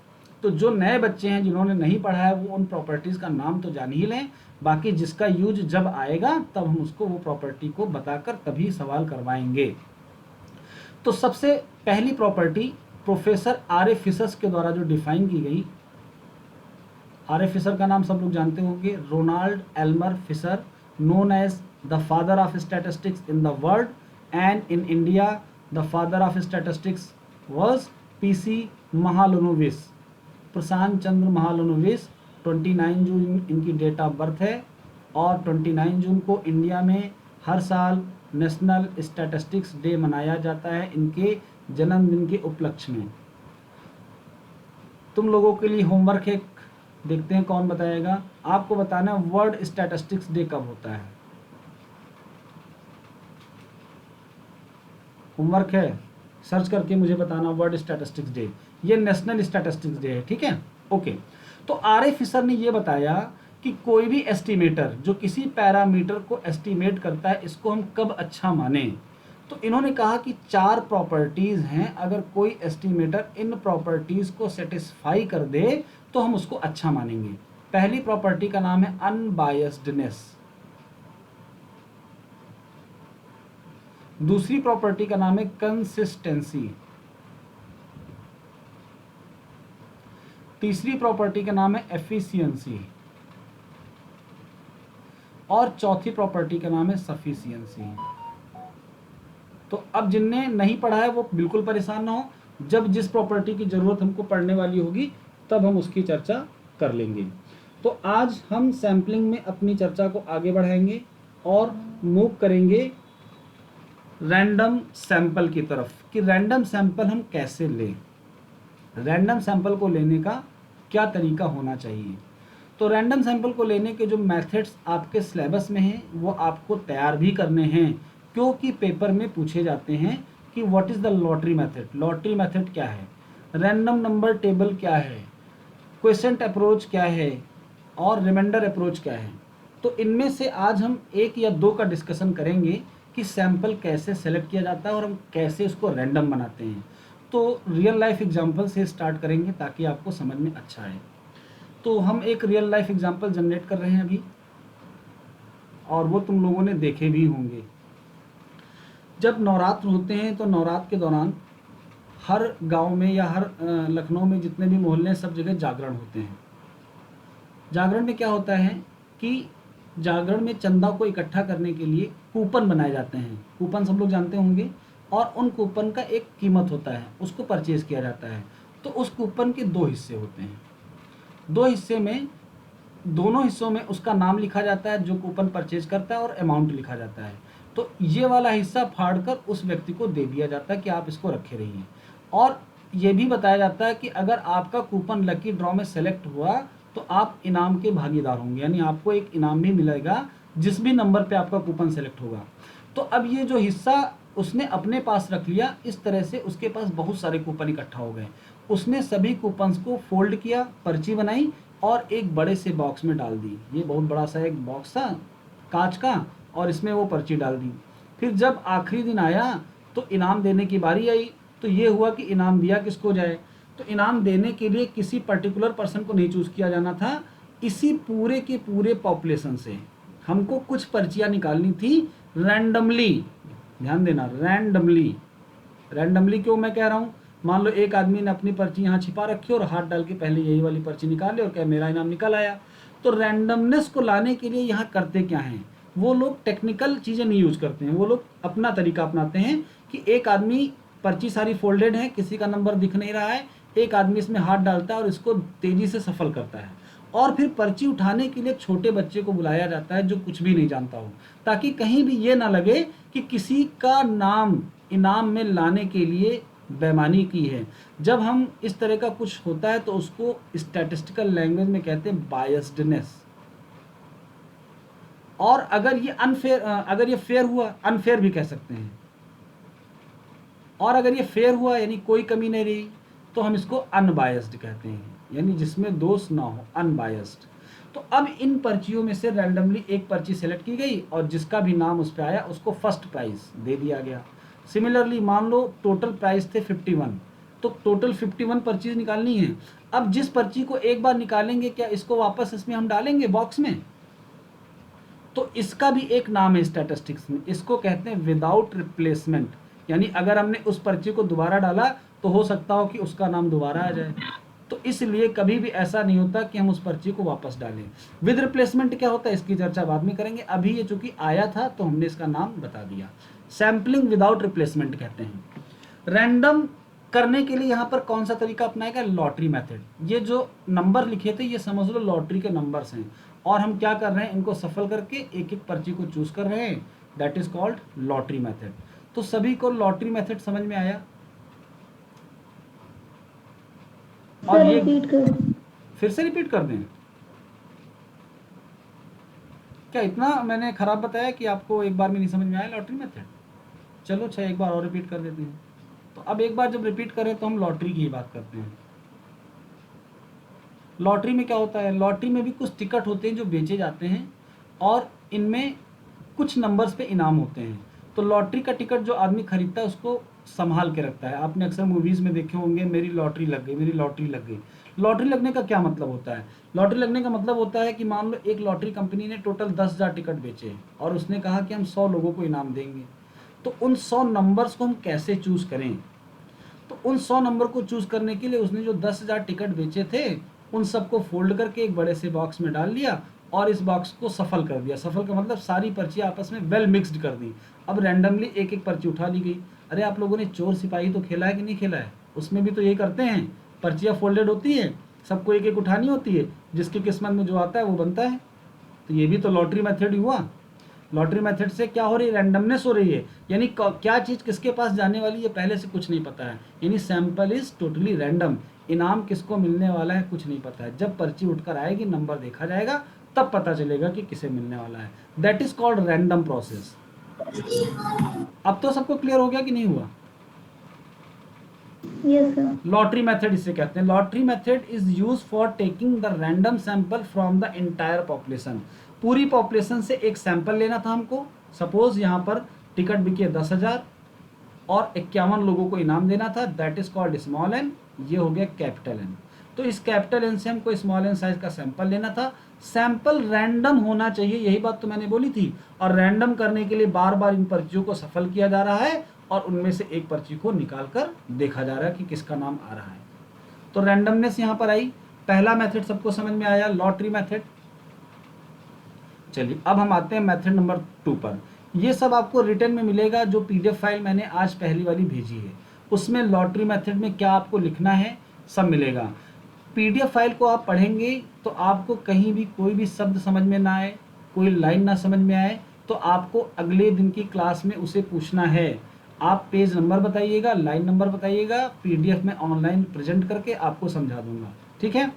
तो जो नए बच्चे हैं जिन्होंने नहीं पढ़ा है वो उन प्रॉपर्टीज का नाम तो जान ही लें, बाकी जिसका यूज जब आएगा तब हम उसको वो प्रॉपर्टी को बताकर तभी सवाल करवाएंगे। तो सबसे पहली property professor R A Fisher के द्वारा जो डिफाइन की गई। आर ए फिशर का नाम सब लोग जानते होंगे, Ronald Elmer Fisher, known as the father of statistics in the world and in India the father of statistics was PC Mahalanobis, Prasanta Chandra Mahalanobis. 29 June इनकी डेट ऑफ बर्थ है और 29 जून को इंडिया में हर साल नेशनल स्टैटिस्टिक्स डे मनाया जाता है इनके जन्मदिन के उपलक्ष्य में। तुम लोगों के लिए होमवर्क है, देखते हैं कौन बताएगा। आपको बताना है वर्ल्ड स्टैटिस्टिक्स डे कब होता है। होमवर्क है, सर्च करके मुझे बताना वर्ल्ड स्टैटिस्टिक्स डे। ये नेशनल स्टैटिस्टिक्स डे है, ठीक है। ओके, तो आर ए फिशर ने ये बताया कि कोई भी एस्टिमेटर जो किसी पैरामीटर को एस्टिमेट करता है इसको हम कब अच्छा माने। तो इन्होंने कहा कि 4 प्रॉपर्टीज हैं, अगर कोई एस्टिमेटर इन प्रॉपर्टीज को सेटिस्फाई कर दे तो हम उसको अच्छा मानेंगे। पहली प्रॉपर्टी का नाम है अनबायस्डनेस, दूसरी प्रॉपर्टी का नाम है कंसिस्टेंसी, तीसरी प्रॉपर्टी का नाम है एफिशिएंसी, और चौथी प्रॉपर्टी का नाम है सफिशिएंसी। तो अब जिनने नहीं पढ़ा है वो बिल्कुल परेशान ना हो, जब जिस प्रॉपर्टी की ज़रूरत हमको पढ़ने वाली होगी तब हम उसकी चर्चा कर लेंगे। तो आज हम सैम्पलिंग में अपनी चर्चा को आगे बढ़ाएंगे और मूव करेंगे रैंडम सैंपल की तरफ कि रैंडम सैंपल हम कैसे लें, रैंडम सैंपल को लेने का क्या तरीका होना चाहिए। तो रैंडम सैंपल को लेने के जो मेथड्स आपके सिलेबस में हैं वो आपको तैयार भी करने हैं, क्योंकि पेपर में पूछे जाते हैं कि what is the lottery method, lottery method क्या है, रैंडम नंबर टेबल क्या है, क्वेश्चन अप्रोच क्या है और रिमाइंडर अप्रोच क्या है। तो इनमें से आज हम एक या दो का डिस्कशन करेंगे कि सैंपल कैसे सेलेक्ट किया जाता है और हम कैसे उसको रैंडम बनाते हैं। तो रियल लाइफ एग्जांपल से स्टार्ट करेंगे ताकि आपको समझ में अच्छा आए। तो हम एक रियल लाइफ एग्जांपल जनरेट कर रहे हैं अभी, और वो तुम लोगों ने देखे भी होंगे। जब नवरात्र होते हैं तो नवरात्र के दौरान हर गांव में या हर लखनऊ में जितने भी मोहल्ले हैं सब जगह जागरण होते हैं। जागरण में क्या होता है कि जागरण में चंदा को इकट्ठा करने के लिए कूपन बनाए जाते हैं। कूपन सब लोग जानते होंगे, और उन कूपन का एक कीमत होता है, उसको परचेज किया जाता है। तो उस कूपन के दो हिस्से होते हैं, दो हिस्से में, दोनों हिस्सों में उसका नाम लिखा जाता है जो कूपन परचेज करता है और अमाउंट लिखा जाता है। तो ये वाला हिस्सा फाड़कर उस व्यक्ति को दे दिया जाता है कि आप इसको रखे रहिए। और ये भी बताया जाता है कि अगर आपका कूपन लकी ड्रॉ में सेलेक्ट हुआ तो आप इनाम के भागीदार होंगे, यानी आपको एक इनाम भी मिलेगा जिस भी नंबर पे आपका कूपन सेलेक्ट होगा। तो अब ये जो हिस्सा उसने अपने पास रख लिया, इस तरह से उसके पास बहुत सारे कूपन इकट्ठा हो गए। उसने सभी कूपन्स को फोल्ड किया, पर्ची बनाई और एक बड़े से बॉक्स में डाल दी। ये बहुत बड़ा सा एक बॉक्स था कांच का, और इसमें वो पर्ची डाल दी। फिर जब आखिरी दिन आया तो इनाम देने की बारी आई। तो ये हुआ कि इनाम दिया किसको जाए। तो इनाम देने के लिए किसी पर्टिकुलर पर्सन को नहीं चूज़ किया जाना था, इसी पूरे के पूरे पॉपुलेशन से हमको कुछ पर्चियाँ निकालनी थी रैंडमली। ध्यान देना, रैंडमली। रैंडमली क्यों मैं कह रहा हूँ, मान लो एक आदमी ने अपनी पर्ची यहाँ छिपा रखी और हाथ डाल के पहले यही वाली पर्ची निकाल ली और कहे मेरा इनाम निकल आया। तो रैंडमनेस को लाने के लिए यहाँ करते क्या हैं, वो लोग टेक्निकल चीज़ें नहीं यूज करते हैं, वो लोग अपना तरीका अपनाते हैं कि एक आदमी, पर्ची सारी फोल्डेड है, किसी का नंबर दिख नहीं रहा है, एक आदमी इसमें हाथ डालता है और इसको तेजी से सफल करता है, और फिर पर्ची उठाने के लिए एक छोटे बच्चे को बुलाया जाता है जो कुछ भी नहीं जानता हो, ताकि कहीं भी ये ना लगे कि किसी का नाम इनाम में लाने के लिए बेईमानी की है। जब हम इस तरह का कुछ होता है तो उसको स्टैटिस्टिकल लैंग्वेज में कहते हैं बायस्डनेस। और अगर ये अनफेयर, अगर ये फेयर हुआ, अनफेयर भी कह सकते हैं, और अगर ये फेयर हुआ यानी कोई कमी नहीं रही तो हम इसको अनबायस्ड कहते हैं, यानी जिसमें दोष ना हो, अनबायस्ड। तो अब इन पर्चियों में से रैंडमली एक पर्ची सेलेक्ट की गई और जिसका भी नाम उस पर आया उसको फर्स्ट प्राइज दे दिया गया। सिमिलरली मान लो टोटल प्राइस थे 51, तो टोटल 51 पर्चीज निकालनी है। अब जिस पर्ची को एक बार निकालेंगे क्या इसको वापस इसमें हम डालेंगे बॉक्स में, तो इसका भी एक नाम है स्टैटिस्टिक्स में, इसको कहते हैं विदाउट रिप्लेसमेंट। यानी अगर हमने उस पर्ची को दोबारा डाला तो हो सकता हो कि उसका नाम दोबारा आ जाए, तो इसलिए कभी भी ऐसा नहीं होता कि हम उस पर्ची को वापस डालें। विद रिप्लेसमेंट क्या होता है इसकी चर्चा बाद में करेंगे, अभी ये चूंकि आया था तो हमने इसका नाम बता दिया। सैम्पलिंग विदाउट रिप्लेसमेंट कहते हैं। रैंडम करने के लिए यहाँ पर कौन सा तरीका अपनाएगा, लॉटरी मेथड। ये जो नंबर लिखे थे ये समझ लो लॉटरी के नंबर्स हैं, और हम क्या कर रहे हैं, इनको सफल करके एक एक पर्ची को चूज कर रहे हैं, that is called lottery method. तो सभी को लॉटरी मेथड समझ में आया। और ये फिर से रिपीट कर दें क्या, इतना मैंने खराब बताया कि आपको एक बार में नहीं समझ में आया लॉटरी मेथड। चलो अच्छा एक बार और रिपीट कर देते हैं। तो अब एक बार जब रिपीट करें तो हम लॉटरी की ही बात करते हैं। लॉटरी में क्या होता है, लॉटरी में भी कुछ टिकट होते हैं जो बेचे जाते हैं और इनमें कुछ नंबर्स पे इनाम होते हैं। तो लॉटरी का टिकट जो आदमी खरीदता है उसको संभाल के रखता है। आपने अक्सर मूवीज़ में देखे होंगे, मेरी लॉटरी लग गई, मेरी लॉटरी लग गई। लॉटरी लगने का क्या मतलब होता है, लॉटरी लगने का मतलब होता है कि मान लो एक लॉटरी कंपनी ने टोटल 10,000 टिकट बेचे और उसने कहा कि हम 100 लोगों को इनाम देंगे। तो उन 100 नंबर्स को हम कैसे चूज़ करें, तो उन 100 नंबर को चूज़ करने के लिए उसने जो 10,000 टिकट बेचे थे उन सबको फोल्ड करके एक बड़े से बॉक्स में डाल लिया और इस बॉक्स को सफल कर दिया। सफल का मतलब सारी पर्ची आपस में वेल मिक्सड कर दी। अब रैंडमली एक एक पर्ची उठा ली गई। अरे आप लोगों ने चोर सिपाही तो खेला है कि नहीं खेला है? उसमें भी तो यही करते हैं, पर्चियाँ फोल्डेड होती है, सबको एक एक उठानी होती है, जिसकी किस्मत में जो आता है वो बनता है। तो ये भी तो लॉटरी मेथड ही हुआ। लॉटरी मेथड से क्या हो रही है? रैंडमनेस हो रही है, यानी क्या चीज़ किसके पास जाने वाली है पहले से कुछ नहीं पता है, यानी सैंपल इज टोटली रैंडम। इनाम किसको मिलने वाला है कुछ नहीं पता है। जब पर्ची उठकर आएगी, नंबर देखा जाएगा, तब पता चलेगा कि किसे मिलने वाला है। That is called random process. अब तो सबको क्लियर हो गया कि नहीं हुआ? Yes sir. लॉटरी मेथड इसे कहते हैं। Lottery method is use for taking the random sample from the entire population. पूरी पॉपुलेशन से एक सैंपल लेना था हमको। सपोज यहाँ पर टिकट बिके 10,000 और 51 लोगों को इनाम देना था। That is called small N. ये हो गया कैपिटल एन। तो इस कैपिटल एन से हमको स्मॉल एन साइज का सैंपल लेना था। सैंपल रैंडम होना चाहिए, यही बात तो मैंने बोली थी। और रैंडम करने के लिए बार बार इन पर्चियों को सफल किया जा रहा है और उनमें से एक पर्ची को निकाल कर देखा जा रहा है कि किसका नाम आ रहा है। तो रैंडमनेस यहाँ पर आई। पहला मेथड सबको समझ में आया, लॉटरी मेथड। चलिए अब हम आते हैं मेथड नंबर 2 पर। ये सब आपको रिटर्न में मिलेगा। जो पीडीएफ फाइल मैंने आज पहली वाली भेजी है उसमें लॉटरी मेथड में क्या आपको लिखना है सब मिलेगा। पीडीएफ फाइल को आप पढ़ेंगे तो आपको कहीं भी कोई भी शब्द समझ में ना आए, कोई लाइन ना समझ में आए, तो आपको अगले दिन की क्लास में उसे पूछना है। आप पेज नंबर बताइएगा, लाइन नंबर बताइएगा, पीडीएफ में ऑनलाइन प्रेजेंट करके आपको समझा दूंगा। ठीक है,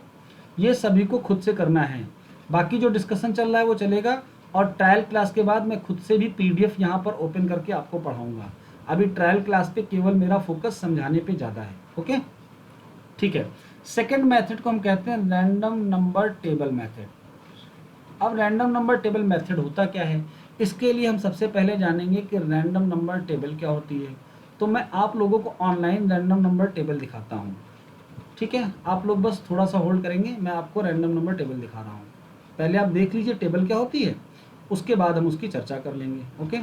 ये सभी को खुद से करना है। बाकी जो डिस्कशन चल रहा है वो चलेगा, और ट्रायल क्लास के बाद मैं खुद से भी पीडीएफ यहाँ पर ओपन करके आपको पढ़ाऊंगा। अभी ट्रायल क्लास पे केवल मेरा फोकस समझाने पे ज़्यादा है। ओके, ठीक है। सेकेंड मेथड को हम कहते हैं रैंडम नंबर टेबल मेथड। अब रैंडम नंबर टेबल मेथड होता क्या है, इसके लिए हम सबसे पहले जानेंगे कि रैंडम नंबर टेबल क्या होती है। तो मैं आप लोगों को ऑनलाइन रैंडम नंबर टेबल दिखाता हूँ। ठीक है, आप लोग बस थोड़ा सा होल्ड करेंगे, मैं आपको रैंडम नंबर टेबल दिखा रहा हूँ। पहले आप देख लीजिए टेबल क्या होती है, उसके बाद हम उसकी चर्चा कर लेंगे। ओके,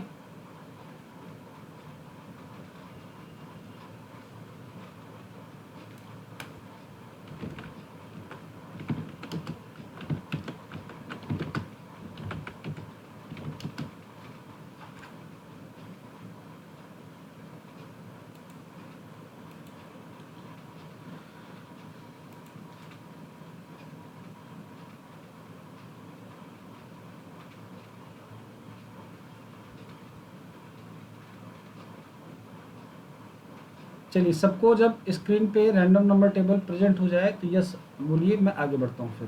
चलिए सबको जब स्क्रीन पे रैंडम नंबर टेबल प्रेजेंट हो जाए तो यस बोलिए, मैं आगे बढ़ता हूँ फिर।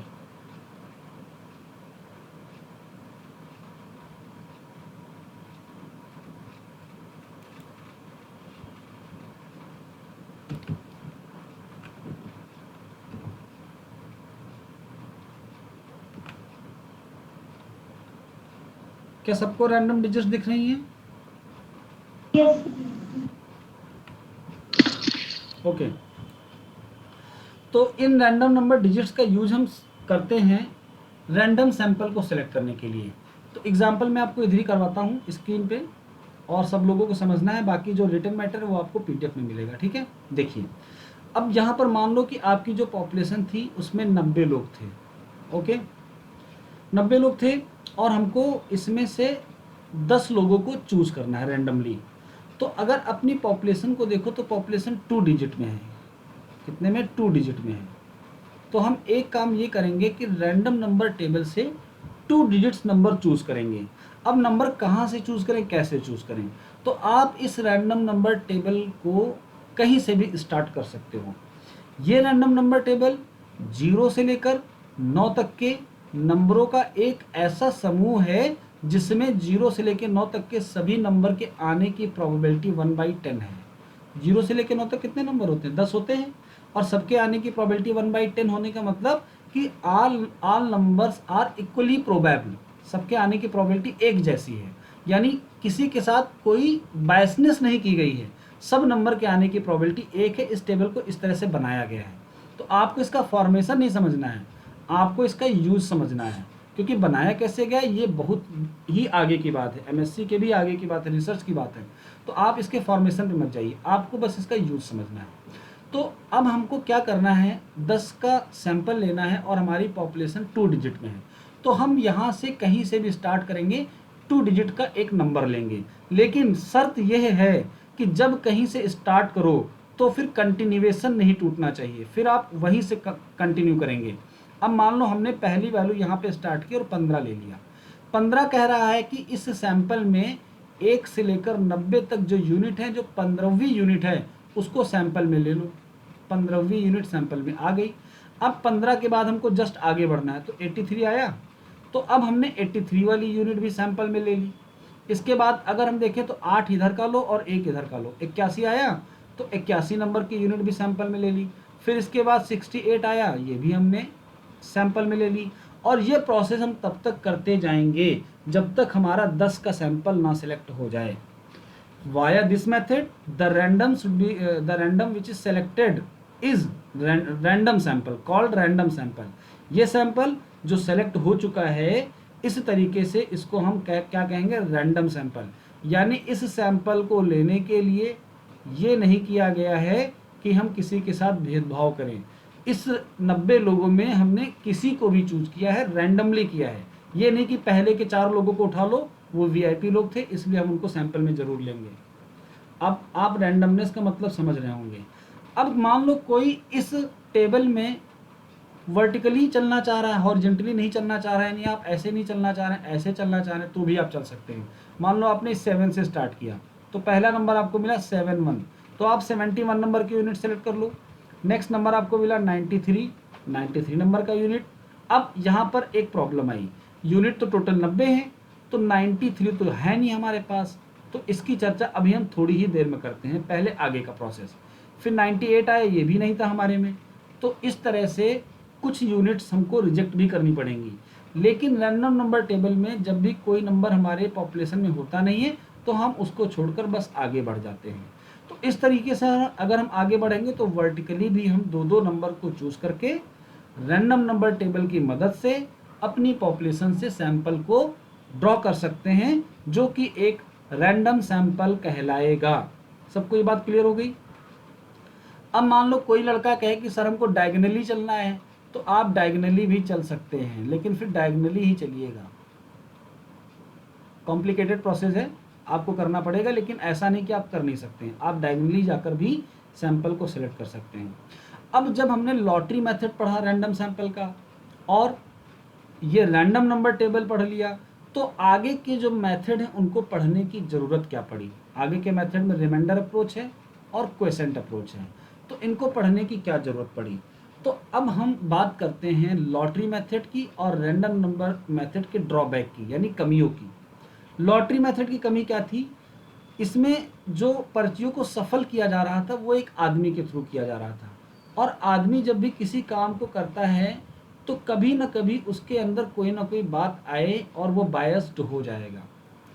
क्या सबको रैंडम डिजिट्स दिख रही हैं? यस। ओके, तो इन रैंडम नंबर डिजिट्स का यूज हम करते हैं रैंडम सैंपल को सिलेक्ट करने के लिए। तो एग्जांपल मैं आपको इधर ही करवाता हूँ स्क्रीन पे, और सब लोगों को समझना है। बाकी जो रिटन मैटर है वो आपको पीडीएफ में मिलेगा। ठीक है, देखिए अब यहाँ पर मान लो कि आपकी जो पॉपुलेशन थी उसमें 90 लोग थे। ओके, 90 लोग थे और हमको इसमें से 10 लोगों को चूज करना है रैंडमली। तो अगर अपनी पॉपुलेशन को देखो तो पॉपुलेशन 2 डिजिट में है। कितने में? 2 डिजिट में है। तो हम एक काम ये करेंगे कि रैंडम नंबर टेबल से 2 डिजिट्स नंबर चूज करेंगे। अब नंबर कहाँ से चूज करें, कैसे चूज करें? तो आप इस रैंडम नंबर टेबल को कहीं से भी स्टार्ट कर सकते हो। ये रैंडम नंबर टेबल 0 से लेकर 9 तक के नंबरों का एक ऐसा समूह है जिसमें 0 से लेकर 9 तक के सभी नंबर के आने की प्रोबेबिलिटी 1/10 है। 0 से लेकर 9 तक कितने नंबर होते हैं? 10 होते हैं, और सबके आने की प्रोबेबिलिटी 1/10 होने का मतलब कि all numbers are equally probable. सबके आने की प्रोबेबिलिटी एक जैसी है, यानी किसी के साथ कोई बायसनेस नहीं की गई है। सब नंबर के आने की प्रोबेबिलिटी एक है। इस टेबल को इस तरह से बनाया गया है। तो आपको इसका फॉर्मेशन नहीं समझना है, आपको इसका यूज समझना है, क्योंकि बनाया कैसे गया ये बहुत ही आगे की बात है, एमएससी के भी आगे की बात है, रिसर्च की बात है। तो आप इसके फॉर्मेशन पे मत जाइए, आपको बस इसका यूज समझना है। तो अब हमको क्या करना है, 10 का सैंपल लेना है और हमारी पॉपुलेशन 2 डिजिट में है। तो हम यहाँ से कहीं से भी स्टार्ट करेंगे, 2 डिजिट का एक नंबर लेंगे, लेकिन शर्त यह है कि जब कहीं से स्टार्ट करो तो फिर कंटिन्यूएशन नहीं टूटना चाहिए, फिर आप वहीं से कंटिन्यू करेंगे। अब मान लो हमने पहली वैल्यू यहाँ पे स्टार्ट की और 15 ले लिया। 15 कह रहा है कि इस सैंपल में 1 से लेकर 90 तक जो यूनिट है, जो 15वीं यूनिट है, उसको सैंपल में ले लो। 15वीं यूनिट सैंपल में आ गई। अब 15 के बाद हमको जस्ट आगे बढ़ना है, तो 83 आया, तो अब हमने 83 वाली यूनिट भी सैंपल में ले ली। इसके बाद अगर हम देखें तो 8 इधर का लो और 1 इधर का लो, 81 आया, तो 81 नंबर की यूनिट भी सैंपल में ले ली। फिर इसके बाद 68 आया, ये भी हमने सैंपल में ले ली। और ये प्रोसेस हम तब तक करते जाएंगे जब तक हमारा 10 का सैंपल ना सिलेक्ट हो जाए। Via this method the random which is selected is random sample called random sample. ये सैंपल जो सेलेक्ट हो चुका है, इस तरीके से इसको हम क्या कहेंगे, रैंडम सैंपल। यानी इस सैंपल को लेने के लिए ये नहीं किया गया है कि हम किसी के साथ भेदभाव करें। इस 90 लोगों में हमने किसी को भी चूज किया है, रैंडमली किया है। ये नहीं कि पहले के 4 लोगों को उठा लो, वो वीआईपी लोग थे इसलिए हम उनको सैंपल में जरूर लेंगे। अब आप रैंडमनेस का मतलब समझ रहे होंगे। अब मान लो कोई इस टेबल में वर्टिकली चलना चाह रहा है, हॉरिजेंटली नहीं चलना चाह रहा है, नहीं आप ऐसे नहीं चलना चाह रहे हैं, ऐसे चलना चाह रहे हैं, तो भी आप चल सकते हैं। मान लो आपने 7 से स्टार्ट किया, तो पहला नंबर आपको मिला 71, तो आप 71 नंबर की यूनिट सेलेक्ट कर लो। नेक्स्ट नंबर आपको मिला 93 नंबर का यूनिट। अब यहाँ पर एक प्रॉब्लम आई, यूनिट तो टोटल 90 है, तो 93 तो है नहीं हमारे पास, तो इसकी चर्चा अभी हम थोड़ी ही देर में करते हैं, पहले आगे का प्रोसेस। फिर 98 आया, ये भी नहीं था हमारे में। तो इस तरह से कुछ यूनिट्स हमको रिजेक्ट भी करनी पड़ेंगी। लेकिन रैंडम नंबर टेबल में जब भी कोई नंबर हमारे पॉपुलेशन में होता नहीं है, तो हम उसको छोड़कर बस आगे बढ़ जाते हैं। तो इस तरीके से अगर हम आगे बढ़ेंगे तो वर्टिकली भी हम 2-2 नंबर को चूज करके रैंडम नंबर टेबल की मदद से अपनी पॉपुलेशन से सैंपल को ड्रॉ कर सकते हैं, जो कि एक रैंडम सैंपल कहलाएगा। सबको ये बात क्लियर हो गई? अब मान लो कोई लड़का कहे कि सर हमको डायगोनली चलना है, तो आप डायगोनली भी चल सकते हैं, लेकिन फिर डायगोनली ही चलिएगा। कॉम्प्लिकेटेड प्रोसेस है, आपको करना पड़ेगा, लेकिन ऐसा नहीं कि आप कर नहीं सकते हैं, आप डायगोनली जाकर भी सैंपल को सिलेक्ट कर सकते हैं। अब जब हमने लॉटरी मेथड पढ़ा रैंडम सैंपल का और ये रैंडम नंबर टेबल पढ़ लिया, तो आगे के जो मेथड हैं उनको पढ़ने की ज़रूरत क्या पड़ी? आगे के मेथड में रिमाइंडर अप्रोच है और क्वेसेंट अप्रोच है, तो इनको पढ़ने की क्या ज़रूरत पड़ी? तो अब हम बात करते हैं लॉटरी मेथड की और रैंडम नंबर मेथड के ड्रॉबैक की, यानी कमियों की। लॉटरी मेथड की कमी क्या थी? इसमें जो पर्चियों को सफल किया जा रहा था वो एक आदमी के थ्रू किया जा रहा था, और आदमी जब भी किसी काम को करता है तो कभी ना कभी उसके अंदर कोई ना कोई बात आए और वो बायस्ड हो जाएगा।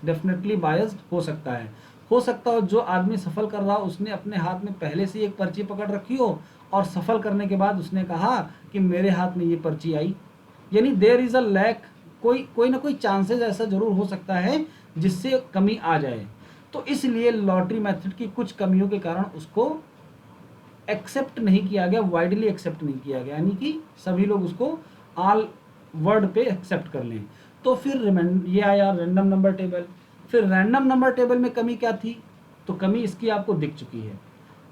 डेफिनेटली बायस्ड हो सकता है। हो सकता हो जो आदमी सफल कर रहा हो उसने अपने हाथ में पहले से एक पर्ची पकड़ रखी हो और सफल करने के बाद उसने कहा कि मेरे हाथ में ये पर्ची आई, यानी देयर इज़ अ लैक, कोई ना कोई चांसेस ऐसा जरूर हो सकता है जिससे कमी आ जाए। तो इसलिए लॉटरी मेथड की कुछ कमियों के कारण उसको एक्सेप्ट नहीं किया गया, वाइडली एक्सेप्ट नहीं किया गया, यानी कि सभी लोग उसको ऑल वर्ड पे एक्सेप्ट कर लें। तो फिर ये आया रैंडम नंबर टेबल। फिर रैंडम नंबर टेबल में कमी क्या थी? तो कमी इसकी आपको दिख चुकी है।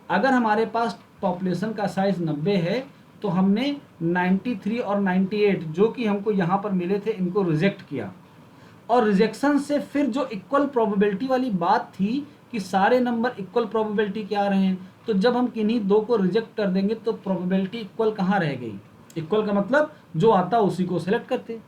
अगर हमारे पास पॉपुलेशन का साइज 90 है, तो हमने 93 और 98 जो कि हमको यहाँ पर मिले थे, इनको रिजेक्ट किया। और रिजेक्शन से फिर जो इक्वल प्रोबेबिलिटी वाली बात थी कि सारे नंबर इक्वल प्रोबेबिलिटी के आ रहे हैं, तो जब हम किन्हीं 2 को रिजेक्ट कर देंगे तो प्रोबेबिलिटी इक्वल कहाँ रह गई? इक्वल का मतलब जो आता उसी को सेलेक्ट करते।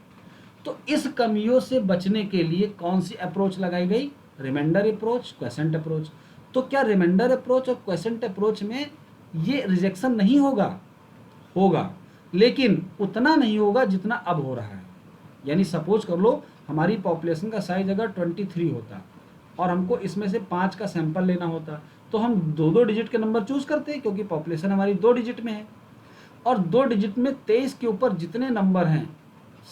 तो इस कमियों से बचने के लिए कौन सी अप्रोच लगाई गई? Remainder approach, quotient approach. तो क्या रिमाइंडर अप्रोच और क्वेसेंट अप्रोच में ये रिजेक्शन नहीं होगा? होगा, लेकिन उतना नहीं होगा जितना अब हो रहा है। यानी सपोज कर लो हमारी पॉपुलेशन का साइज अगर 23 होता और हमको इसमें से 5 का सैंपल लेना होता, तो हम 2-2 डिजिट के नंबर चूज करते हैं, क्योंकि पॉपुलेशन हमारी 2 डिजिट में है। और 2 डिजिट में 23 के ऊपर जितने नंबर हैं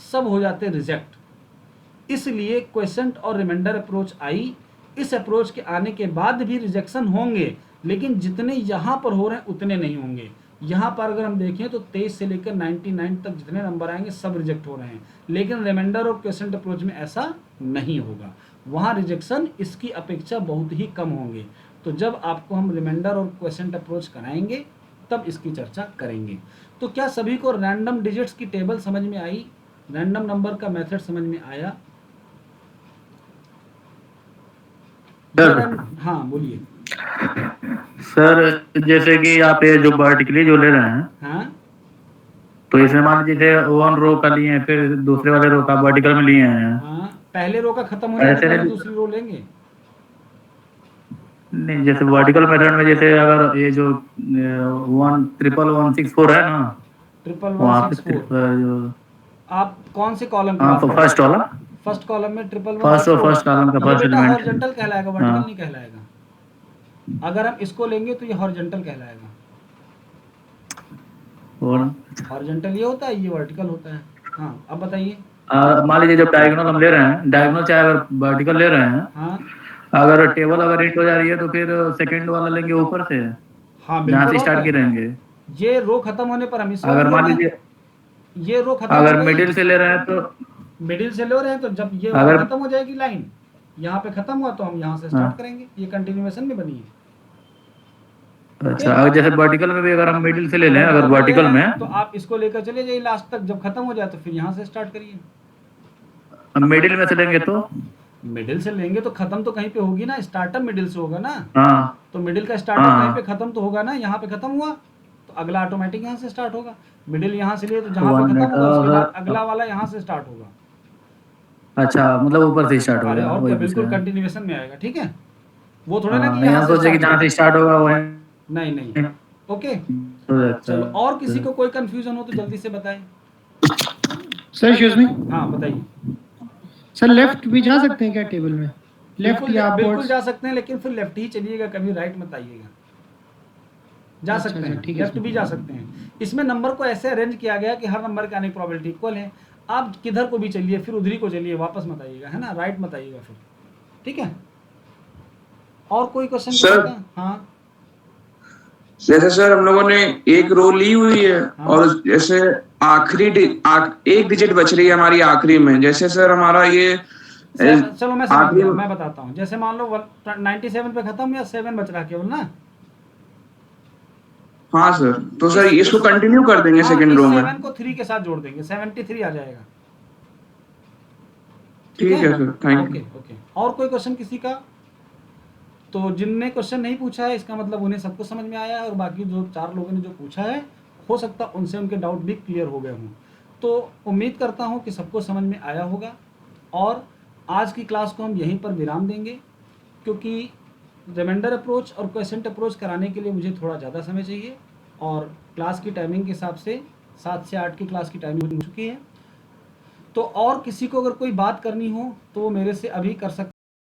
सब हो जाते हैं रिजेक्ट। इसलिए क्वेसेंट और रिमाइंडर अप्रोच आई। इस अप्रोच के आने के बाद भी रिजेक्शन होंगे, लेकिन जितने यहाँ पर हो रहे हैं उतने नहीं होंगे। यहाँ पर अगर हम देखें तो 23 से लेकर 99 तक जितने नंबर आएंगे सब रिजेक्ट हो रहे हैं, लेकिन रिमाइंडर और क्वेश्चन अप्रोच में ऐसा नहीं होगा, वहाँ रिजेक्शन इसकी अपेक्षा बहुत ही कम होंगे। तो जब आपको हम रिमाइंडर और क्वेश्चन अप्रोच कराएंगे तब इसकी चर्चा करेंगे। तो क्या सभी को रैंडम डिजिट्स की टेबल समझ में आई, रैंडम नंबर का मेथड समझ में आया? हाँ बोलिए सर। जैसे कि आप ये जो वर्टिकली जो ले रहे हैं, हाँ तो इसमें मान लीजिए जैसे वन रो का लिए हैं, फिर दूसरे वाले रो का वर्टिकल में लिए हैं। हाँ, पहले रो का खत्म होने के ऐसे पहले नहीं- दूसरी रो लेंगे। नहीं, जैसे वर्टिकल मेथड में जैसे अगर ये जो 11164 है ना, वहाँ पे 11164 आप कौन से कॉलम की हाँ बात तो कर रहे फर्स्ट वाला, हैं? फर्स्ट कॉलम में फर्स्ट कॉलम का ये फर्स्ट बेटा एलिमेंट। हॉरिजॉन्टल कहलाएगा, वर्टिकल हाँ। नहीं कहलाएगा। अगर हम इसको लेंगे तो ये हॉरिजॉन्टल कहलाएगा। और हॉरिजॉन्टल ये होता है, ये वर्टिकल होता है। हाँ अब बताइए। मान लीजिए जब डायगोनल हम ले रहे हैं, डायगोनल चाहे अगर वर्टिकल ले रहे हैं, हाँ अगर टेबल अगर हिट हो जा रही है तो फिर सेकंड वाला लेंगे ऊपर से, हाँ जहाँ बिल्कुल से स्टार्ट होता किए है। रहेंगे। ये रो खत्म होने पर हम इस अगर मान लीजिए ये रो खत्म अगर हो गई, मिडिल से ले रहे हैं तो मिडिल से ले रहे हैं तो जब ये अगर- खत्म हो जाएगी लाइन, यहाँ पे खत्म हुआ तो हम यहाँ से स्टार्ट करेंगे। ये कंटिन्यूएशन में बनी है। अच्छा, अगर जैसे वर्टिकल में भी अगर हम मिडिल से ले लें, अगर वर्टिकल में तो आप इसको लेकर चले जाइए लास्ट तक, जब खत्म हो जाए तो फिर यहाँ से स्टार्ट करिए। मिडिल में से लेंगे तो मिडिल से लेंगे तो खत्म तो कहीं पे होगी ना, स्टार्टअप मिडिल से होगा ना। हाँ, तो मिडिल का स्टार्टअप हाँ। कहीं पे खत्म तो होगा ना, यहाँ पे खत्म हुआ तो अगला ऑटोमेटिक यहाँ से स्टार्ट होगा। मिडिल यहाँ से लिए तो जहाँ पे One खत्म minute, होगा उसके बाद अगर- अगला वाला यहाँ से स्टार्ट होगा। अच्छा, मतलब ऊपर से स्टार्ट अरे होगा, और वही क्या, पूछ बिल्कुल रहे हैं। कंटिन्यूएशन में आएगा। ठीक है, वो थोड़ा ना हाँ, कि यहाँ सोचे कि जहाँ से स्टार्ट होगा वही। नहीं नहीं। ओके तो चलो, और किसी को कोई कंफ्यूजन हो तो जल्दी से बताएं। सर एक्सक्यूज मी, हाँ बताइए। सर लेफ्ट भी जा सकते हैं क्या टेबल में? लेफ्ट बिल्कुल या बिल्कुल अपवर्ड्स? जा सकते हैं, लेकिन फिर लेफ्ट ही चलिएगा, कभी राइट मत आइएगा। जा अच्छा, सकते हैं, ठीक है लेफ्ट भी जा सकते हैं। इसमें नंबर को ऐसे अरेंज किया गया कि हर नंबर के आने की प्रोबेबिलिटी इक्वल है। आप किधर को भी चलिए, फिर उधरी को चलिए, वापस मत आइएगा, है ना, राइट मत आइएगा फिर। ठीक है, और कोई क्वेश्चन? सर। हाँ जैसे सर हम लोगों ने एक रो ली हुई है और जैसे एक डिजिट बच रही है हमारी आखिरी में, जैसे सर हमारा ये चलो मैं समझ आखिरी गया, मैं बताता हूँ। जैसे मान लो 97 पे खत्म या 7 बच रहा केवल ना। हाँ सर, तो सर इसको कंटिन्यू कर देंगे सेकंड रो में। 7 को 3 के साथ जोड़ देंगे, 73 आ जाएगा। ठीक है sir, thank okay you. Okay, और कोई क्वेश्चन किसी का? तो जिनने क्वेश्चन नहीं पूछा है इसका मतलब उन्हें सबको समझ में आया है, और बाकी जो 4 लोगों ने जो पूछा है हो सकता उनसे उनके डाउट भी क्लियर हो गए हों। तो उम्मीद करता हूं कि सबको समझ में आया होगा, और आज की क्लास को हम यहीं पर विराम देंगे, क्योंकि रिमाइंडर अप्रोच और क्वेश्चन अप्रोच कराने के लिए मुझे थोड़ा ज़्यादा समय चाहिए, और क्लास की टाइमिंग के हिसाब से 7 से 8 की क्लास की टाइमिंग हो चुकी है। तो और किसी को अगर कोई बात करनी हो तो वो मेरे से अभी कर सकते